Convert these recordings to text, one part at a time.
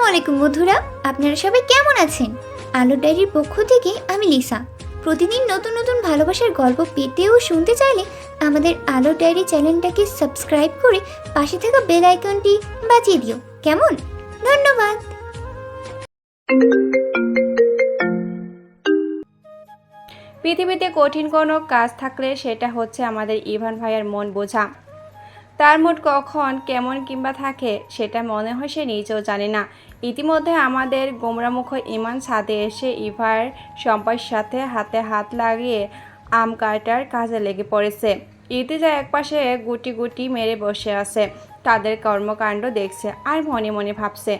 আসসালামু আলাইকুম বন্ধুরা, আপনারা সবাই কেমন আছেন? আলোর ডায়েরির পক্ষ থেকে আমি লিসা। প্রতিদিন নতুন নতুন ভালোবাসার গল্প পেতে ও শুনতে চাইলে আমাদের আলোর ডায়েরি চ্যানেলটাকে সাবস্ক্রাইব করে পাশে থাকা বেল আইকনটি বাজিয়ে দিও, কেমন? ধন্যবাদ। পৃথিবীতে কঠিন কোনো কাজ থাকলে সেটা হচ্ছে আমাদের ইভান ভাইয়ার মন বোঝা। তার মুড কখন কেমন কিংবা থাকে সেটা মনে হয় সে নিজেও জানে না। ইতিমধ্যে আমাদের গোমরামুখ ইমান ছাদে এসে ইভার সম্পার সাথে হাতে হাত লাগিয়ে আম কাটার কাজে লেগে পড়েছে। ইতিজা একপাশে গুটি গুটি মেরে বসে আছে, তাদের কর্মকাণ্ড দেখছে আর মনে মনে ভাবছে,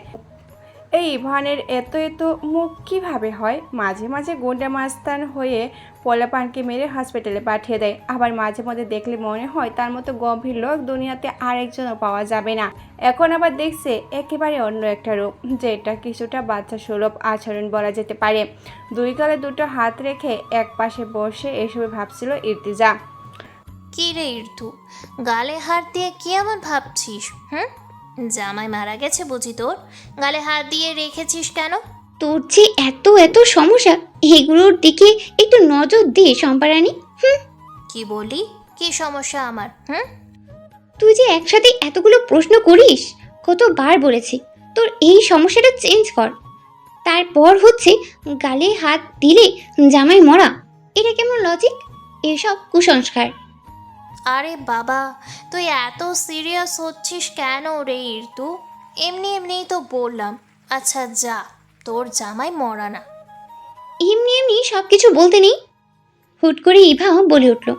এই ইভানের এত এত মুখ কীভাবে হয়? মাঝে মাঝে গুন্ডা মাস্তান হয়ে পোলাপানকে মেরে হসপিটালে পাঠিয়ে দেয়, আবার মাঝে মধ্যে দেখলে মনে হয় তার মতো গম্ভীর লোক দুনিয়াতে আরেকজনও পাওয়া যাবে না। এখন আবার দেখছে একেবারে অন্য একটা রূপ, যেটা কিছুটা বাচ্চা সুলভ আচরণ বলা যেতে পারে। দুই গালে দুটো হাত রেখে এক পাশে বসে এসবে ভাবছিল ইর্তিজা। কি রে ইর্তু, গালে হাত দিয়ে কি এমন ভাবছিস? জামাই মারা গেছে বুঝি তোর? গালে হাত দিয়ে রেখেছিস কেন? তোর যে এত এত সমস্যা, এগুলোর দিকে একটু নজর দে সম্পারানি। কি বলি? কি সমস্যা আমার? তুই যে একসাথে এতগুলো প্রশ্ন করিস, কতবার বলেছি তোর এই সমস্যাটা চেঞ্জ কর। তারপর হচ্ছে গালে হাত দিলে জামাই মরা, এটা কেমন লজিক? এসব কুসংস্কার। আরে বাবা, তুই এত সিরিয়াস হচ্ছিস কেন রে ইর্তু? এমনি এমনিই তো বললাম। আচ্ছা যা, তোর জামাই মরা না। এমনি এমনি সব কিছু বলতে নেই। হুট করে ইভা বলে উঠল,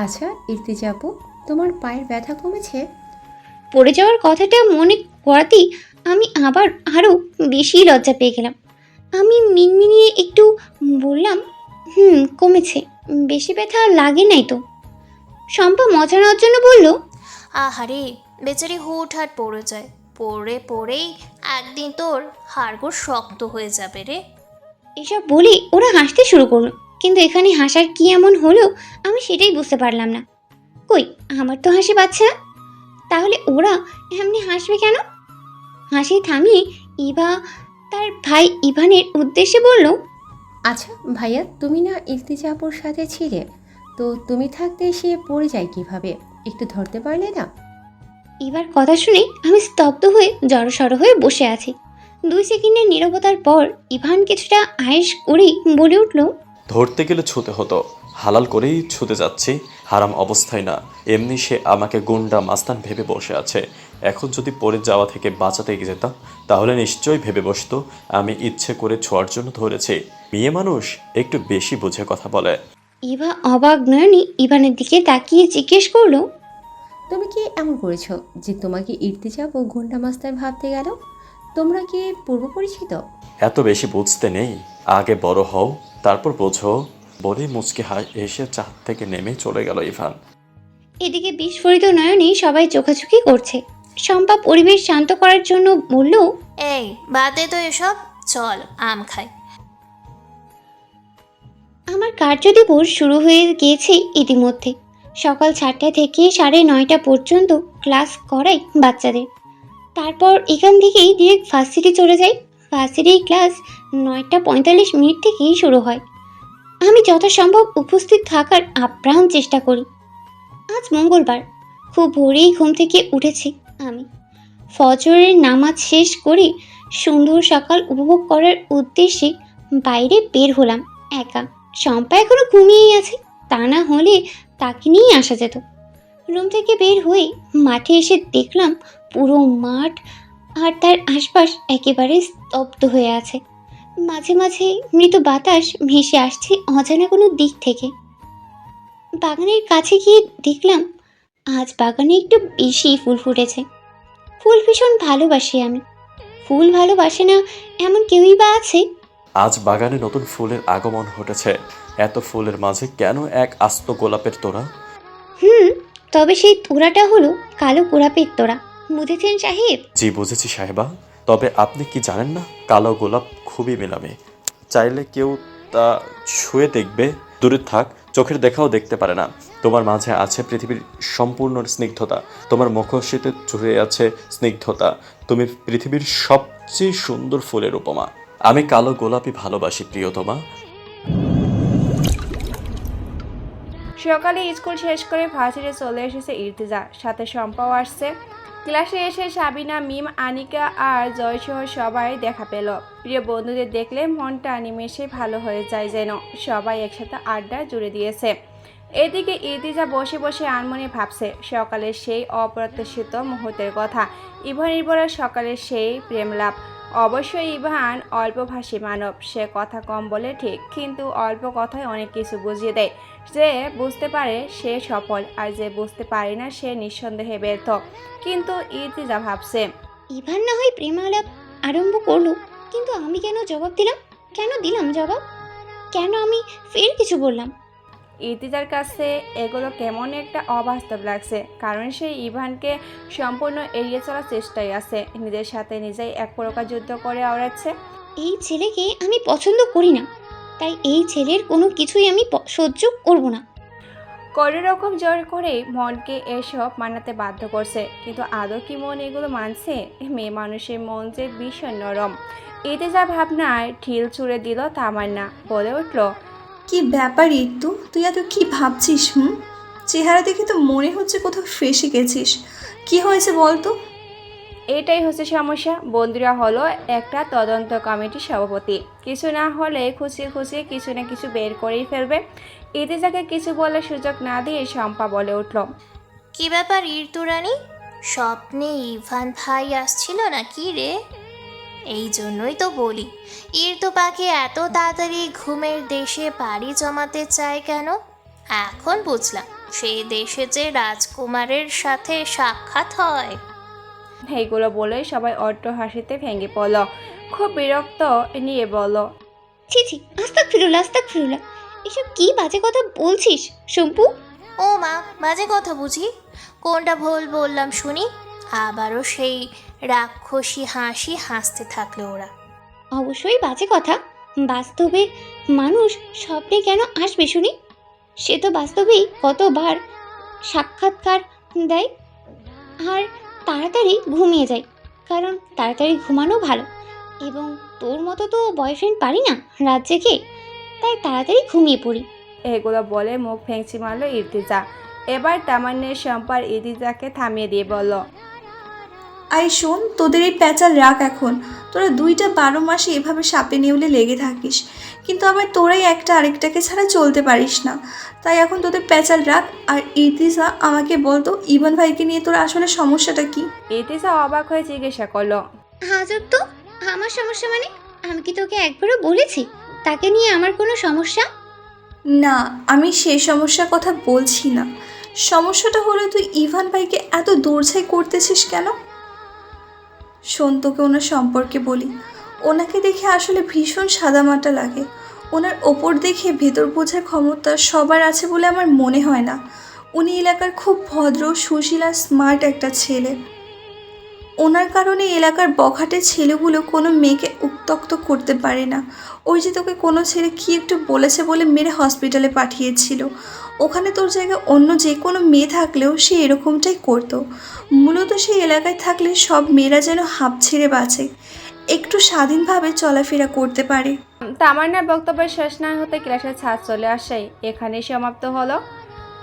আচ্ছা ইর্তিজা আপু, তোমার পায়ের ব্যথা কমেছে? পড়ে যাওয়ার কথাটা মনে করাতেই আমি আবার আরও বেশি লজ্জা পেয়ে গেলাম। আমি মিনমিনিয়ে একটু বললাম, কমেছে, বেশি ব্যথা লাগে নাই তো। শম্পা মজা নেওয়ার জন্য বলল, আহারে, বেচারি হুটহাট পড়ে যায়, পড়ে পড়েই একদিন তোর হাড়গোড় শক্ত হয়ে যাবে রে। এসব বলে ওরা হাসতে শুরু করলো, কিন্তু এখানে হাসার কি এমন হলো আমি সেটাই বুঝতে পারলাম না। কই, আমার তো হাসি পাচ্ছে না, তাহলে ওরা এমনি হাসবে কেন? হাসি থামিয়ে ইভা তার ভাই ইভানের উদ্দেশ্যে বলল, আচ্ছা ভাইয়া, তুমি না ইর্তিজা আপুর সাথে ছিলে, তো তুমি থাকতে সে পড়ে যায় কিভাবে? একটু ধরতে পারলে না? এবার কথা শুনে আমি স্তব্ধ হয়ে জড়সড় হয়ে বসে আছি। 2 সেকেন্ডের নীরবতার পর ইভান কিছুটা আয়েশ করেই বলে উঠল, ধরতে গেলে ছুতে হতো, হালাল করেই ছুতে যাচ্ছি, হারাম অবস্থায় না। এমনি সে আমাকে গুন্ডা মাস্তান ভেবে বসে আছে। এখন যদি পড়ে যাওয়া থেকে বাঁচাতে যেতাম তাহলে নিশ্চয়ই ভেবে বসতো আমি ইচ্ছে করে ছোঁয়ার জন্য ধরেছি। মেয়ে মানুষ একটু বেশি বুঝে কথা বলে। ইভা অবাক নয়নে ইভানের দিকে তাকিয়ে জিজ্ঞেস করলো, তুমি কি এমন করেছো যে তোমাকে ইর্তিজা আপু গুন্ডা মাস্তান ভাবতে গেল? তোমরা কি পূর্ব পরিচিত? এত বেশি বুঝতে নেই, আগে বড় হও তারপর বোঝো, বলে মুচকি এসে চাঁদ থেকে নেমে চলে গেল ইভান। এদিকে বিস্ফোরিত নয়নে সবাই চোখাচোখি করছে। শম্পা পরিবেশ শান্ত করার জন্য বলল, এই বাদে তো এসব, চল আম খাই। আমার কার্যদিবস শুরু হয়ে গিয়েছে ইতিমধ্যে। সকাল 7টা থেকে 9:30 পর্যন্ত ক্লাস করাই বাচ্চাদের। তারপর এখান থেকেই ডিরেক্ট ভার্সিটি চলে যাই। ভার্সিটির ক্লাস 9:45 থেকেই শুরু হয়। আমি যথাসম্ভব উপস্থিত থাকার আপ্রাণ চেষ্টা করি। আজ মঙ্গলবার, খুব ভোরেই ঘুম থেকে উঠেছি আমি। ফজরের নামাজ শেষ করে সুন্দর সকাল উপভোগ করার উদ্দেশ্যে বাইরে বের হলাম একা। শম্পা এখনো ঘুমিয়েই আছে, তা না হলে তাকে নিয়েই আসা যেত। রুম থেকে বের হয়ে মাঠে এসে দেখলাম পুরো মাঠ আর তার আশপাশ একেবারে স্তব্ধ হয়ে আছে। মাঝে মাঝে মৃদু বাতাস ভেসে আসছে অজানা কোনো দিক থেকে। বাগানের কাছে গিয়ে দেখলাম আজ বাগানে একটু বেশি ফুল ফুটেছে। ফুল ভীষণ ভালোবাসি আমি। ফুল ভালোবাসে না এমন কেউই বা আছে? আজ বাগানে নতুন ফুলের আগমন ঘটেছে। এত ফুলের মাঝে কেন এক আস্ত গোলাপের তোড়া? তবে সেই তোড়াটা হলো কালো গোলাপের তোড়া, বুঝেছেন সাহেব? জি বুঝেছি সাহেবা, তবে আপনি কি জানেন না কালো গোলাপ খুবই মেলামে, চাইলে কেউ তা ছুঁয়ে দেখবে, দূরে থাক, চোখের দেখাও দেখতে পারে না। তোমার মাঝে আছে পৃথিবীর সম্পূর্ণ স্নিগ্ধতা, তোমার মুখশ্রীতে জুড়ে আছে স্নিগ্ধতা, তুমি পৃথিবীর সবচেয়ে সুন্দর ফুলের উপমা। আমি কালো গোলাপি ভালোবাসি প্রিয়তমা। সকালে স্কুল শেষ করে ভার্সিটি চলে এসেছে ইর্তিজা, সাথে শম্পাও আসছে। ক্লাসে এসে সাবিনা, মিম, আনিকা আর জয়সহ সবাই দেখা পেল। প্রিয় বন্ধুদের দেখলে মনটা নিমেষে ভালো হয়ে যায়, যেন সবাই একসাথে আড্ডা জুড়ে দিয়েছে। এদিকে ইর্তিজা বসে বসে আনমনে ভাবছে সকালের সেই অপ্রত্যাশিত মুহূর্তের কথা, ইভান নির্ভরার সকালের সেই প্রেমলাপ। অবশ্যই ইভান অল্পভাষী মানব, সে কথা কম বলে ঠিক, কিন্তু অল্প কথায় অনেক কিছু বুঝিয়ে দেয়। যে বুঝতে পারে সে সফল, আর যে বুঝতে পারে না সে নিঃসন্দেহে ব্যর্থ। কিন্তু ইর্তিজা ভাবছে, ইভান না হয় প্রেম আলাপ আরম্ভ করলো, কিন্তু আমি কেন জবাব দিলাম? কেন দিলাম জবাব? কেন আমি ফের কিছু বললাম? ইর্তিজার কাছে এগুলো কেমন একটা অবাস্তব লাগছে, কারণ সে ইভানকে সম্পূর্ণ এড়িয়ে চলার চেষ্টায় আছে, নিজের সাথে নিজেই এক প্রকার যুদ্ধ করে আওড়াচ্ছে। এই ছেলেকে আমি পছন্দ করি না, তাই এই ছেলের কোনো কিছুই আমি সহ্য করব না। কোনো রকম জোর করে মনকে এসব মানাতে বাধ্য করছে, কিন্তু আদৌ কি মন এগুলো মানছে? মেয়ে মানুষের মন যে ভীষণ নরম। ইর্তিজা ভাবনায় ঢিল ছুঁড়ে দিল তামান্না, বলে উঠল, কি ব্যাপার ঋতু, তুই এত কি ভাবছিস? চেহারা দেখে তো মনে হচ্ছে কোথাও ফেসে গেছিস। কি হয়েছে বল তো? এটাই হচ্ছে সমস্যা। বন্ধুরা হলো একটা তদন্ত কমিটির সভাপতি, কিছু না হলে খুঁচিয়ে খুঁচিয়ে কিছু না কিছু বের করেই ফেলবে। ইর্তিজাকে কিছু বলার সুযোগ না দিয়ে শম্পা বলে উঠল, কি ব্যাপার ঋতুরানী, স্বপ্নে ইভান ভাই আসছিল না কি রে? এই জন্যই তো বলি ঋতু পাখি এত তাড়াতাড়ি ঘুমের দেশে পাড়ি জমাতে চায় কেন। এখন বুঝলাম, সেই দেশে যে রাজকুমারের সাথে সাক্ষাৎ হয়। এইগুলো বলে সবাই অট্ট হাসিতে ভেঙে পড়ল। খুব বিরক্ত নিয়ে বলল, ছি ছি, আস্তাগফিরুল্লাহ আস্তাগফিরুল্লাহ, এসব কি বাজে কথা বলছিস শম্পু? ও মা, বাজে কথা বুঝি? কোনটা ভুল বললাম শুনি? আবারও সেই রাক্ষসী হাসি হাসতে থাকলো ওরা। অবশ্যই বাজে কথা। বাস্তবে মানুষ স্বপ্নে কেন আসবে শুনি? সে তো বাস্তবেই কতবার সাক্ষাৎকার দেয় আর তাড়াতাড়ি ঘুমিয়ে যায়, কারণ তাড়াতাড়ি ঘুমানো ভালো। এবং তোর মতো তো বয়ফ্রেন্ড পারি না রাত জেগে, তাই তাড়াতাড়ি ঘুমিয়ে পড়ি। এগুলো বলে মুখ ভেঙচি মারল ইর্তিজা। এবার তামান্নের শম্পার ইর্তিজাকে থামিয়ে দিয়ে বলল, আই শোন, তোদের এই প্যাঁচাল রাখ এখন। তোরা 2টা 12 মাসে এভাবে সাপে নেউলে লেগে থাকিস, কিন্তু আবার তোরাই একটা আরেকটাকে ছাড়া চলতে পারিস না। তাই এখন তোদের প্যাঁচাল রাখ। আর ইর্তিজা, আমাকে বলতো ইভান ভাইকে নিয়ে তোর আসলে সমস্যাটা কি? ইর্তিজা অবাক হয়ে জিজ্ঞাসা করলো, হাজব তো, আমার সমস্যা মানে? আমি কি তোকে একবারও বলেছি তাকে নিয়ে আমার কোনো সমস্যা? না, আমি সেই সমস্যার কথা বলছি না। সমস্যাটা হলো তুই ইভান ভাইকে এত দৌড়ঝাই করতেছিস কেন? শোন, তোকে ওনার সম্পর্কে বলি। ওনাকে দেখে আসলে ভীষণ সাদামাটা লাগে। ওনার ওপর দেখে ভেতর বোঝার ক্ষমতা সবার আছে বলে আমার মনে হয় না। উনি এলাকার খুব ভদ্র, সুশীল আর স্মার্ট একটা ছেলে। ওনার কারণে এলাকার বখাটে ছেলেগুলো কোনো মেয়েকে উত্ত্যক্ত করতে পারে না। ওই যে তোকে কোনো ছেলে কি একটু বলেছে বলে মেরে হসপিটালে পাঠিয়েছিল, ওখানে তোর জায়গায় অন্য যে কোনো মেয়ে থাকলেও সে এরকমটাই করতো। মূলত সেই এলাকায় থাকলে সব মেয়েরা যেন হাঁপ ছেড়ে বাঁচে, একটু স্বাধীনভাবে চলাফেরা করতে পারে। তামান্নার বক্তব্যের শেষ না হতে ক্লাসের ছাদ চলে আসে এখানেই সমাপ্ত হলো।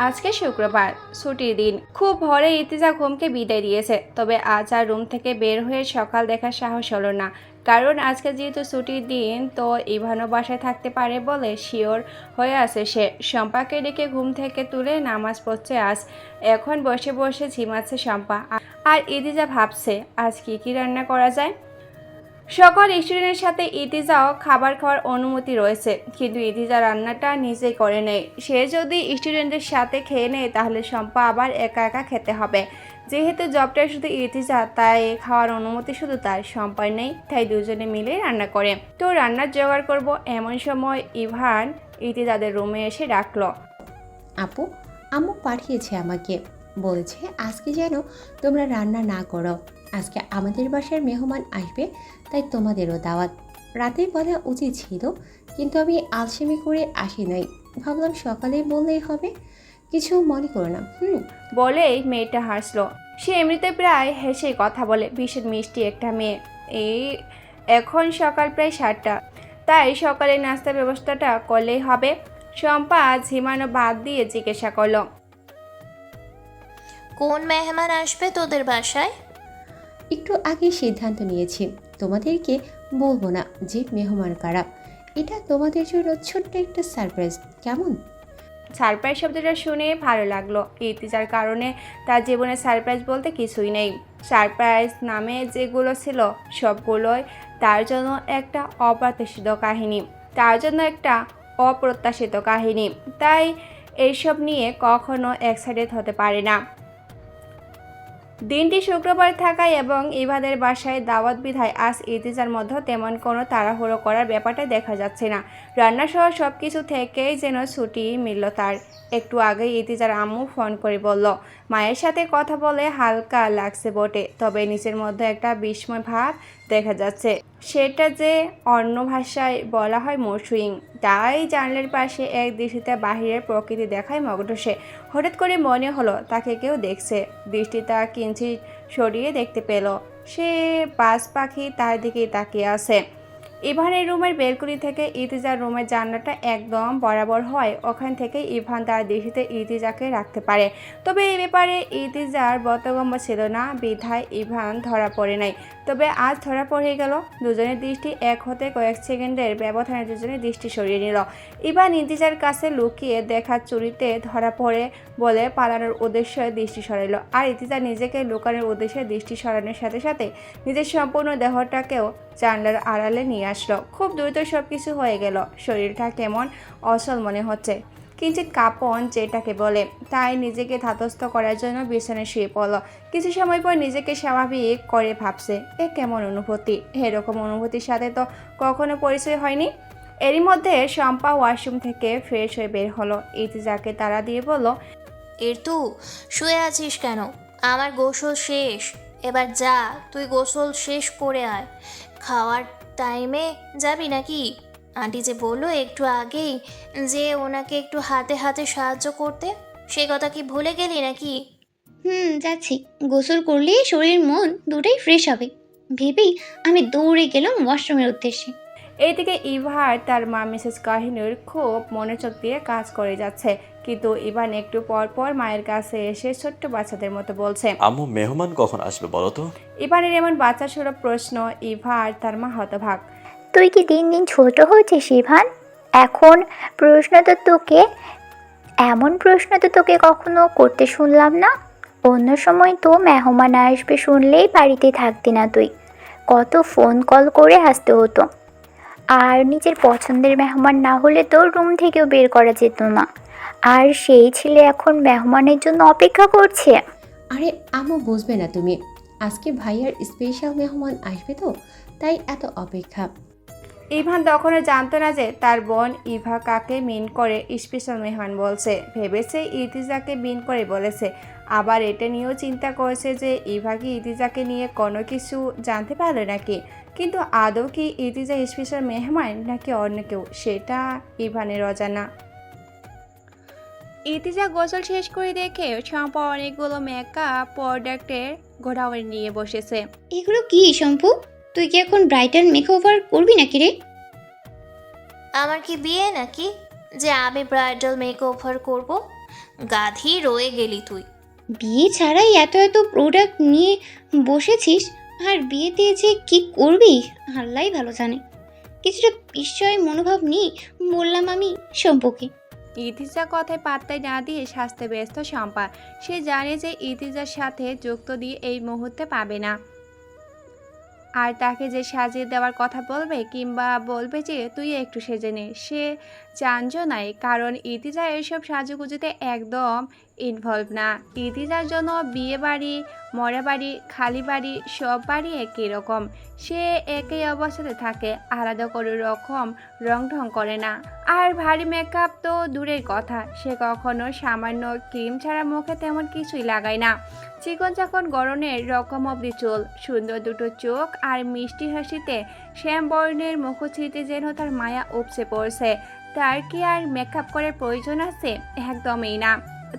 আজকে শুক্রবার, ছুটির দিন। খুব ভোরে ইর্তিজা ঘুমকে বিদায় দিয়েছে, তবে আজ আর রুম থেকে বের হয়ে সকাল দেখার সাহস হলো না, কারণ আজকে যেহেতু ছুটির দিন, তো ইভানও বাসায় থাকতে পারে বলে শিওর হয়ে আছে সে। শম্পাকে ডেকে ঘুম থেকে তুলে নামাজ পড়ছে আজ। এখন বসে বসে ঝিমাচ্ছে শম্পা, আর ইর্তিজা ভাবছে আজ কি রান্না করা যায়। সকল স্টুডেন্টের সাথে ইর্তিজাও খাবার খাওয়ার অনুমতি রয়েছে, কিন্তু ইর্তিজা রান্নাটা নিজেই করে নেয়। সে যদি স্টুডেন্টদের সাথে খেয়ে নেয় তাহলে শম্পা আবার একা একা খেতে হবে। যেহেতু জবটা শুধু ইর্তিজা, তাই খাওয়ার অনুমতি শুধু তার, শম্পার নেই। তাই দুজনে মিলে রান্না করে। তো রান্নার জোগাড় করব, এমন সময় ইভান ইর্তিজাদের রুমে এসে ডাকলো, আপু, আম্মু পাঠিয়েছে আমাকে, বলেছে আজকে যেন তোমরা রান্না না করো। আজকে আমাদের বাসার মেহমান আসবে, তাই তোমাদেরও দাওয়াত। রাতেই বলা উচিত ছিল, কিন্তু আমি আলসেমি করে আসি নাই, ভাবলাম সকালেই বললেই হবে। কিছু মনে করো না। বলেই মেয়েটা হাসলো। সে এমনিতে প্রায় হেসে কথা বলে, ভীষণ মিষ্টি একটা মেয়ে। এই এখন সকাল প্রায় 7টা, তাই সকালে নাস্তার ব্যবস্থাটা করলেই হবে। শম্পা ঝিমানো বাদ দিয়ে জিজ্ঞাসা করলো, কোন মেহমান আসবে তোদের বাসায়? একটু আগে সিদ্ধান্ত নিয়েছি, তোমাদেরকে বলবো না যে মেহমান কারা। এটা তোমাদের জন্য ছোট্ট একটা সারপ্রাইজ, কেমন? সারপ্রাইজ শব্দটা শুনে ভালো লাগলো। ইতিজার কারণে তার জীবনে সারপ্রাইজ বলতে কিছুই নেই। সারপ্রাইজ নামে যেগুলো ছিল সবগুলোই তার জন্য একটা অপ্রত্যাশিত কাহিনী। তাই এইসব নিয়ে কখনো এক্সাইটেড হতে পারে না। দিনটি শুক্রবার থাকায় এবং ইভাদের বাসায় দাওয়াত বিধায় আজ ইতিজার মধ্যে তেমন কোনো তাড়াহুড়ো করার ব্যাপারটা দেখা যাচ্ছে না। রান্নাসহ সব কিছু থেকেই যেন ছুটি মিলল তার। একটু আগেই ইতিজার আম্মু ফোন করে বলল, মায়ের সাথে কথা বলে হালকা লাগছে বটে, তবে নিচের মধ্যে একটা বিস্ময় ভাব দেখা যাচ্ছে। সেটা যে অন্য ভাষায় বলা হয় মুড সুইং। তাই জানলার পাশে এক দৃষ্টিতে বাহিরের প্রকৃতি দেখায় মগ্ন সে। হঠাৎ করে মনে হলো তাকে কেউ দেখছে। দৃষ্টিটা কিঞ্চিত সরিয়ে দেখতে পেল সে বাজ পাখি তার দিকেই তাকিয়ে আছে। ইভানের রুমের বেলকনি থেকে ইতিজার রুমের জানলাটা একদম বরাবর হয়, ওখান থেকে ইভান তার দৃষ্টিতে ইতিজাকে রাখতে পারে। তবে এই ব্যাপারে ইতিজার বোধগম্য ছিল না বিধায় ইভান ধরা পড়ে নাই। তবে আজ ধরা পড়ে গেল। দুজনের দৃষ্টি এক হতে কয়েক সেকেন্ডের ব্যবধানে দুজনের দৃষ্টি সরিয়ে নিল। ইভান ইতিজার কাছে লুকিয়ে দেখার চুরিতে ধরা পড়ে বলে পালানোর উদ্দেশ্যে দৃষ্টি সরাইল, আর ইতিজার নিজেকে লুকানোর উদ্দেশ্যে দৃষ্টি সরানোর সাথে সাথে নিজের সম্পূর্ণ দেহটাকেও জানলার আড়ালে নিয়ে আসলো। খুব দ্রুত সব কিছু হয়ে গেল। শরীরটা কেমন অচল মনে হচ্ছে, কিঞ্চিত কাঁপন যেটাকে বলে। তাই নিজেকে ধাতস্থ করার জন্য বিছানায় শুয়ে পড়ল। কিছু সময় পর নিজেকে স্বাভাবিক করে ভাবছে, এ কেমন অনুভূতি? এরকম অনুভূতির সাথে তো কখনো পরিচয় হয়নি। এরই মধ্যে শম্পা ওয়াশরুম থেকে ফ্রেশ হয়ে বের হলো। ইতিজাকে তাড়া দিয়ে বলল, ইরতু, শুয়ে আছিস কেন? আমার গোসল শেষ, এবার যা তুই গোসল শেষ করে আয়। খাওয়ার টাইমে যাবি নাকি? আন্টি যে বললো একটু আগেই যে ওনাকে একটু হাতে হাতে সাহায্য করতে, সে কথা কি ভুলে গেলি নাকি? যাচ্ছি। গোসল করলে শরীর মন দুটোই ফ্রেশ হবে ভেবেই আমি দৌড়ে গেলাম ওয়াশরুমের উদ্দেশ্যে। এইদিকে ইভার তার মা মিসেস কাহিনুর খুব মনোযোগ দিয়ে কাজ করে যাচ্ছে, কিন্তু ইভান একটু পর পর মায়ের কাছে এসে ছোট্ট বাচ্চাদের মতো বলছে, আম্মু মেহমান কখন আসবে বলো তো? ইভানের এমন বাচ্চা সুলভ প্রশ্ন ইভার তার মা হতবাক। তুই কি দিন দিন ছোট হচ্ছিস ইভান? এখন এমন প্রশ্ন তো তোকে কখনো করতে শুনলাম না। অন্য সময় তো মেহমান আসবে শুনলেই বাড়িতে থাকতি না তুই, কত ফোন কল করে আসতে হতো। আর নিজের পছন্দের মেহমান না হলে তো রুম থেকেও বের করা যেত না। আর সেই ছেলে এখন মেহমানের জন্য অপেক্ষা করছে। আরে আম্মু, বুঝবে না তুমি, আজকে ভাইয়ার স্পেশাল মেহমান আসবে তো, তাই এত অপেক্ষা। ইভান তখনও জানতো না যে তার বোন ইভা কাকে মিন করে স্পেশাল মেহমান বলছে। ভেবেছে ইতিজাকে মিন করে বলেছে। আবার এটা নিয়েও চিন্তা করেছে যে ইভা কি ইতিজাকে নিয়ে কোনো কিছু জানতে পারলো নাকি। কিন্তু আদৌ কি ইতিজা স্পেশাল মেহমান নাকি অন্য কেউ, সেটা ইভানের অজানা। ইতিজা গোসল শেষ করে দেখে শম্পা অনেকগুলো মেকআপ প্রোডাক্টের গোডাউন নিয়ে বসেছে। এগুলো কি শম্পু? তুই কি এখন ব্রাইডাল মেকওভার করবি নাকি রে? আমার কি বিয়ে নাকি যে আমি ব্রাইডাল মেকওভার করব? গাধি রয়ে গেলি তুই। বিয়ে ছাড়াই এত এত প্রোডাক্ট নিয়ে বসেছিস, আর বিয়েতে যে কি করবি আল্লাহই ভালো জানে। কিছুটা বিস্ময় মনোভাব নিয়ে বললাম আমি শম্পুকে। ইতিজা কথায় পাত্তাই না দিয়ে সাজতে ব্যস্ত শম্পা। সে জানে যে ইতিজার সাথে যুক্ত দিয়ে এই মুহূর্তে পাবে না, আর তাকে যে সাজিয়ে দেওয়ার কথা বলবে কিংবা বলবে যে তুই একটু সেজে নে, সে চাঞ্জো নাই। কারণ ইতিজা এসব সাজুগুজুতে একদম ইনভলভ না। ইতিজার জন্য বিয়ে বাড়ি, মরা বাড়ি, খালি বাড়ি সব বাড়ি একই রকম। সে একই অবস্থাতে থাকে, আলাদা করে রকম রং ঢং করে না। আর ভারী মেকআপ তো দূরের কথা, সে কখনো সামান্য ক্রিম ছাড়া মুখে তেমন কিছুই লাগায় না। চিকন চাকন গরনের রকম অব্দি চুল, সুন্দর দুটো চোখ আর মিষ্টি হাসিতে শ্যাম বর্ণের মুখশ্রীতে যেন তার মায়া উপচে পড়ছে। তার কি আর মেকআপ করার প্রয়োজন আছে? একদমই না।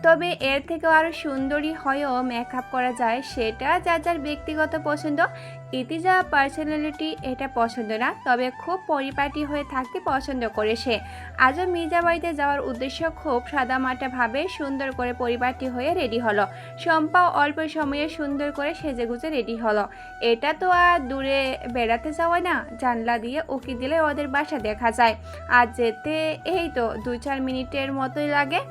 তবে এর থেকেও আরও সুন্দরী হয়েও মেকআপ করা যায়, সেটা যার যার ব্যক্তিগত পছন্দ। ইতিজা পার্সোনালিটি এটা পছন্দ না, তবে খুব পরিপাটি হয়ে থাকতে পছন্দ করে সে। আজও মির্জা বাড়িতে যাওয়ার উদ্দেশ্য খুব সাদামাটাভাবে সুন্দর করে পরিপাটি হয়ে রেডি হলো। শম্পাও অল্প সময়ে সুন্দর করে সেজেগুজে রেডি হলো। এটা তো আর দূরে বেড়াতে যাওয়া না, জানলা দিয়ে উকি দিলে ওদের বাসা দেখা যায়। আর যেতে এই তো 2-4 মিনিটের মতোই লাগে।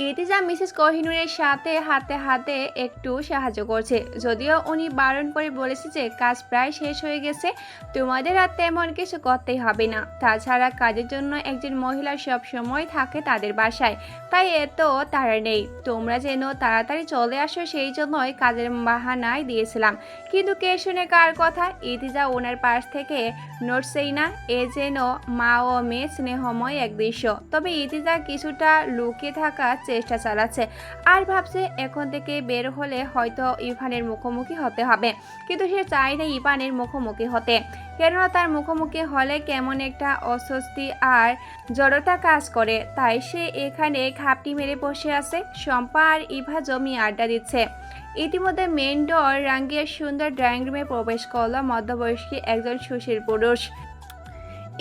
ইতিজা মিসেস কোহিনূরের সাথে হাতে হাতে একটু সাহায্য করছে, যদিও উনি বারণ করে বলেছে যে কাজ প্রায় শেষ হয়ে গেছে, তোমাদের আর তেমন কিছু করতেই হবে না। তাছাড়া কাজের জন্য একজন মহিলা সব সময় থাকে তাদের বাসায়, তাই এত তাড়া নেই। তোমরা যেন তাড়াতাড়ি চলে আসো সেই জন্যই কাজের বাহানায় দিয়েছিলাম। কিন্তু কে শুনে কার কথা? ইতিজা ওনার পাশ থেকে নড়ছেই না। এ যেন মা ও মেয়ে স্নেহময় এক দৃশ্য। তবে ইতিজা কিছুটা লুকিয়ে থাকার চেষ্টা চালাচ্ছে, আর ভাবছে এখন থেকে বের হলে হয়তো ইভানের মুখোমুখি হতে হবে। কিন্তু সে চায় না ইভানের মুখোমুখি হতে, কেননা তার মুখোমুখি হলে কেমন একটা অস্বস্তি আর জড়তা কাজ করে। তাই সে এখানে ঘাপটি মেরে বসে আছে। শম্পা আর ইভা জমি আড্ডা দিচ্ছে। ইতিমধ্যে মেন ডোর রাঙ্গিয়ে সুন্দর ড্রয়িং রুমে প্রবেশ করল মধ্যবয়স্ক একজন সুশীল পুরুষ।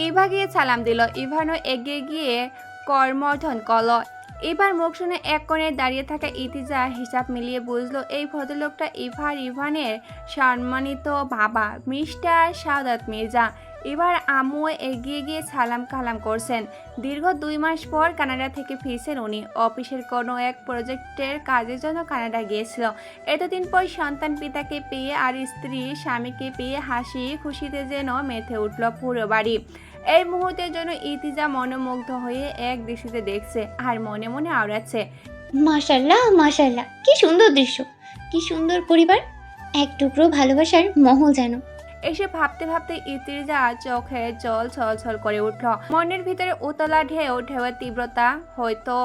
ইভা গিয়ে সালাম দিল, ইভানও এগিয়ে গিয়ে কর্মর্ধন করল। এবার মুখ শুনে এক কোণে দাঁড়িয়ে থাকা ইতিজা হিসাব মিলিয়ে বুঝলো এই ভদ্রলোকটা ইভানের সম্মানিত বাবা মিস্টার সাদাত মির্জা। এবার আম্মু এগিয়ে গিয়ে সালাম কালাম করছেন। দীর্ঘ 2 মাস পর কানাডা থেকে ফিরছেন উনি। অফিসের কোনো এক প্রজেক্টের কাজের জন্য কানাডা গিয়েছিল। এতদিন পর সন্তান পিতাকে পেয়ে আর স্ত্রী স্বামীকে পেয়ে হাসি খুশিতে যেন মেতে উঠল পুরো বাড়ি। এই মুহূর্তের জন্য ইতিজা মনোমুগ্ধ হয়ে এক দৃষ্টিতে দেখছে আর মনে মনে আওড়াচ্ছে, মাশাল্লাহ মাশাল্লাহ, কি সুন্দর দৃশ্য, কি সুন্দর পরিবার, এক টুকরো ভালোবাসার মহল যেন। এসে ভাবতে ভাবতে ইতিজা চোখে জল ছলছল করে উঠল। মনের ভিতরে উতলা ঢেউয়ের তীব্রতা, হয়তো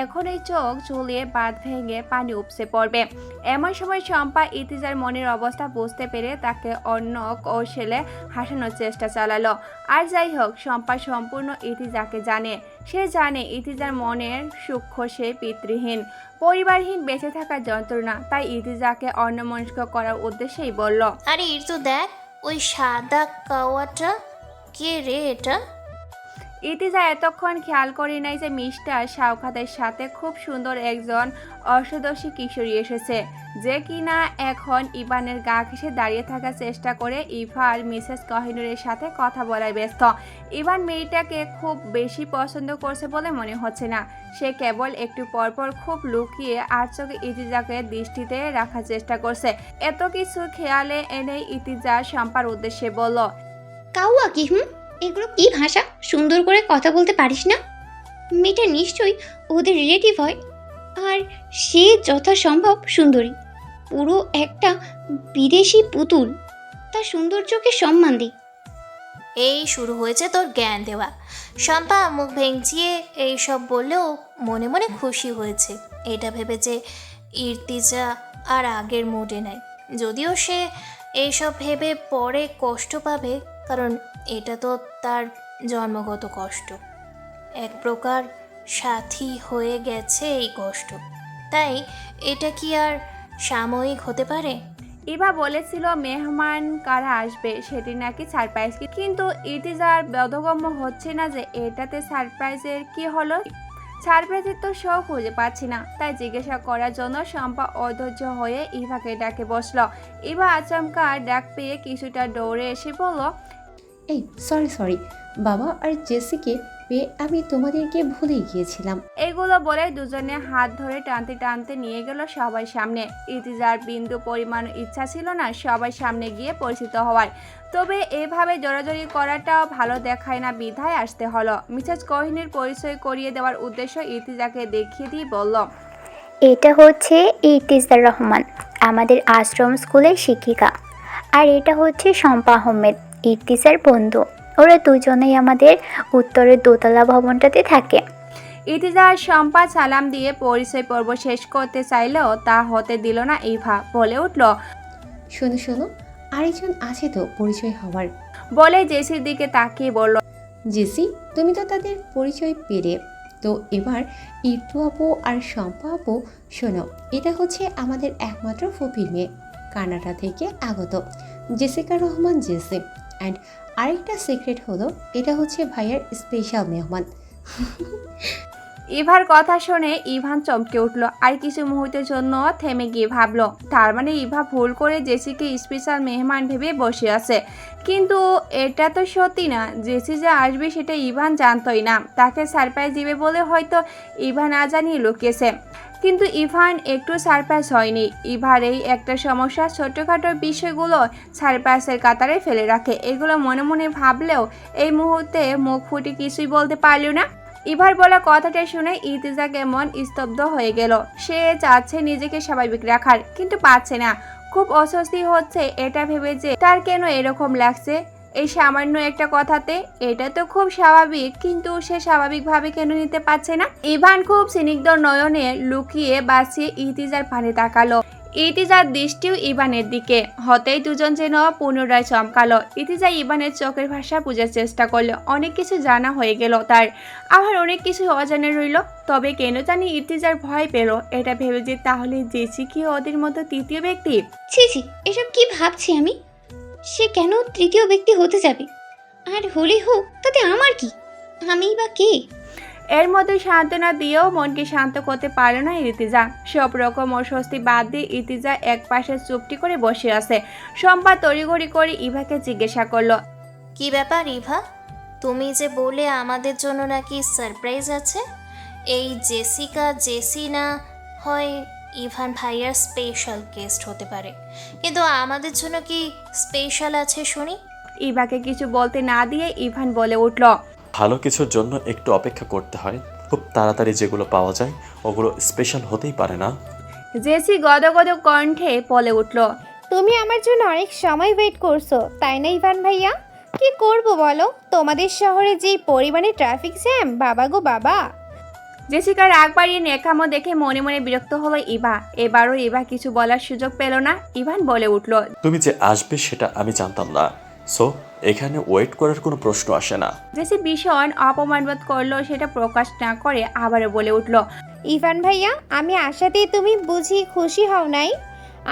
এখন এই চোখ ঝুলিয়ে বাঁধ ভেঙে পানি উপসে পড়বে। এমন সময় শম্পা ইতিজার মনের অবস্থা বুঝতে পেরে তাকে অন্য কৌশলে হাসানোর চেষ্টা চালালো। আর যাই হোক, শম্পা সম্পূর্ণ ইতিজাকে জানে। সে জানে ইতিজার মনের সূক্ষ্ম সে পিতৃহীন, পরিবারহীন বেঁচে থাকার যন্ত্রণা। তাই ইতিজাকে অন্যমনস্ক করার উদ্দেশ্যেই বলল, আরে ইরতু দেখ, ওই সাদা কাওয়াটা কে রে এটা? ইতিজা এতক্ষণ খেয়াল করে নাই যে মিস্টার শাওকাতের সাথে খুব সুন্দর একজন অষ্টদশী কিশোরী এসেছে, যে কিনা এখন ইভানের গা ঘেঁষে দাঁড়িয়ে থাকার চেষ্টা করে ইভা আর মিসেস কোহিনূরের সাথে কথা বলায় ব্যস্ত। ইভান মেয়েটাকে খুব বেশি পছন্দ করছে বলে মনে হচ্ছে না। সে কেবল একটু পরপর খুব লুকিয়ে আর চোখে ইতিজাকে দৃষ্টিতে রাখার চেষ্টা করছে। এত কিছু খেয়ালে এনে ইতিজা শম্পার উদ্দেশ্যে বলল, কাউয়া কি এগুলো কি ভাষা? সুন্দর করে কথা বলতে পারিস না? মেয়েটা নিশ্চয়ই ওদের রিলেটিভ হয়, আর সে যথাসম্ভব সুন্দরী, পুরো একটা বিদেশি পুতুল। তার সৌন্দর্যকে সম্মান দে। এই শুরু হয়েছে তোর জ্ঞান দেওয়া। শম্পা মুখ ভেঙচিয়ে এইসব বললেও মনে মনে খুশি হয়েছে। এটা ভেবে যে ইর্তিজা আর আগের মুডে নাই। যদিও সে এইসব ভেবে পরে কষ্ট পাবে, কারণ এটা তো তার জন্মগত কষ্ট। এক প্রকার সাথী হয়ে গেছে এই কষ্ট। তাই এটা কি আর সাময়িক হতে পারে? ইভা বলেছিল মেহমান কারা আসবে সেটি নাকি সারপ্রাইজ, কিন্তু ইতিজার বোধগম্য হচ্ছে না যে এটাতে সারপ্রাইজের কি হলো। সারপ্রাইজের তো শো খুঁজে পাচ্ছি না। তাই জিজ্ঞাসা করার জন্য শম্পা অধৈর্য হয়ে ইভাকে ডাকে বসলো। ইভা আচমকা ডাক পেয়ে কিছুটা দৌড়ে এসে বলল, এই সরি বাবা আর জেসিকে পেয়ে আমি তোমাদেরকে ভুলে গিয়েছিলাম। এগুলো বলে দুজনে হাত ধরে টানতে টানতে নিয়ে গেল সবাই সামনে। ইতিজার বিন্দু পরিমাণ ইচ্ছা ছিল না সবাই সামনে গিয়ে পরিচিত হওয়ার, তবে এভাবে জোরাজোরি করাটাও ভালো দেখায় না বিধায় আসতে হলো। মিসেস কোহিনূর পরিচয় করিয়ে দেওয়ার উদ্দেশ্য ইতিজাকে দেখিয়ে দিয়ে বলল, এটা হচ্ছে ইতিজার রহমান, আমাদের আশ্রম স্কুলের শিক্ষিকা। আর এটা হচ্ছে শম্পা আহমেদ, ইতিজার বন্ধু। ওরা দুজনেই আমাদের উত্তরের দোতলা ভবনটাতে থাকে। ইতিজা আর শম্পা সালাম দিয়ে পরিচয় পর্ব শেষ করতে চাইলেও তা হতে দিল না ইভা। বলে উঠল, শোনো আরেকজন আছে তো পরিচয় হওয়ার। বলে জেসির দিকে তাকিয়ে বলল, জেসি, তুমি তো তাদের পরিচয় পেলে, তো এবার ইর্তু আপু আর শম্পা আপু, শোনো, এটা হচ্ছে আমাদের একমাত্র ফুপির মেয়ে, কানাডা থেকে আগত, জেসিকা রহমান জেসি। অ্যান্ড আরেকটা সিক্রেট হলো, এটা হচ্ছে ভাইয়ার স্পেশাল মেহমান। ইভার কথা শুনে ইভান চমকে উঠল আর কিছু মুহূর্তের জন্য থেমে গিয়ে ভাবলো, তার মানে ইভা ভুল করে জেসিকে স্পেশাল মেহমান ভেবে বসে আছে। কিন্তু এটা তো সত্যি না, জেসি যে আসবে সেটা ইভান জানতোই না, তাকে সারপ্রাইজ দিবে বলে হয়তো ইভা না জানিয়ে লুকিয়েছে। কিন্তু ইভান একটু সারপ্রাইজ হয়নি। ইভার এই একটা সমস্যা, ছোটোখাটো বিষয়গুলো সারপ্রাইজের কাতারে ফেলে রাখে। এগুলো মনে মনে ভাবলেও এই মুহূর্তে মুখ ফুটে কিছুই বলতে পারল না। ইভার বলা কথাটা শুনে ইর্তিজা কেমন স্তব্ধ হয়ে গেল। সে চাচ্ছে নিজেকে স্বাভাবিক রাখার, কিন্তু পারছে না। খুব অস্বস্তি হচ্ছে এটা ভেবে যে তার কেন এরকম লাগছে এই সামান্য একটা কথাতে। এটা তো খুব স্বাভাবিক, কিন্তু সে স্বাভাবিকভাবে কেন নিতে পারছে না। ইভান খুব স্নিগ্ধ নয়নে লুকিয়ে বাঁচিয়ে ইর্তিজার পানে তাকালো। ইর্তিজার দৃষ্টিও ইভানের দিকে হতেই দুজন যেন পুনরায় চমকালো। ইর্তিজা ইভানের চোখের ভাষা বোঝার চেষ্টা করলো। অনেক কিছু জানা হয়ে গেল তার, আবার অনেক কিছু অজানা রইল। তবে কেন জানি ইর্তিজার ভয় পেল এটা ভেবে যে তাহলে জেসি কি ওদের মতো তৃতীয় ব্যক্তি। ছি ছি, এসব কি ভাবছি আমি? সে কেন তৃতীয় ব্যক্তি হতে যাবে? আর হলে হোক, তাতে আমার কি? আমিই বা কে? এর মধ্যে সান্ত্বনা দিয়েও মনকে শান্ত করতে পারল না ইর্তিজা। সব রকম অস্বস্তি বাদ দিয়ে ইর্তিজা এক পাশে চুপটি করে বসে আছে। শম্পা তড়িঘড়ি করে ইভাকে জিজ্ঞাসা করলো, কি ব্যাপার ইভা, তুমি যে বলে আমাদের জন্য নাকি সারপ্রাইজ আছে? এই জেসিকা জেসি না হয় ইভান ভাইয়ার স্পেশাল গেস্ট হতে পারে, কিন্তু আমাদের জন্য কি স্পেশাল আছে শুনি? ইভাকে কিছু বলতে না দিয়ে ইভান বলে উঠল, ভালো কিছুর জন্য একটু অপেক্ষা করতে হয়, খুব তাড়াতাড়ি যেগুলো পাওয়া যায় ওগুলো স্পেশাল হতেই পারে না। জেসি গদগদ কণ্ঠে বলে উঠল, তুমি আমার জন্য অনেক সময় ওয়েট করছো তাই না ইভান ভাইয়া? কি করব বলো, তোমাদের শহরে যে পরিমাণে ট্রাফিক জ্যাম, বাবা গো বাবা। জেসিকার রাগ বাড়িয়ে নেকামো দেখে মনে মনে বিরক্ত হলো ইভা। এবারও ইভা কিছু বলার সুযোগ পেল না। ইভান বলে উঠল, তুমি যে আসবে সেটা আমি জানতাম না, সো এখানে ওয়েট করার কোনো প্রশ্ন আসে না। জেসি ভীষণ অপমানবোধ করলো, সেটা প্রকাশ না করে আবারও বলে উঠল, ইভান ভাইয়া, আমি আশাতেই তুমি বুঝি খুশি হও নাই?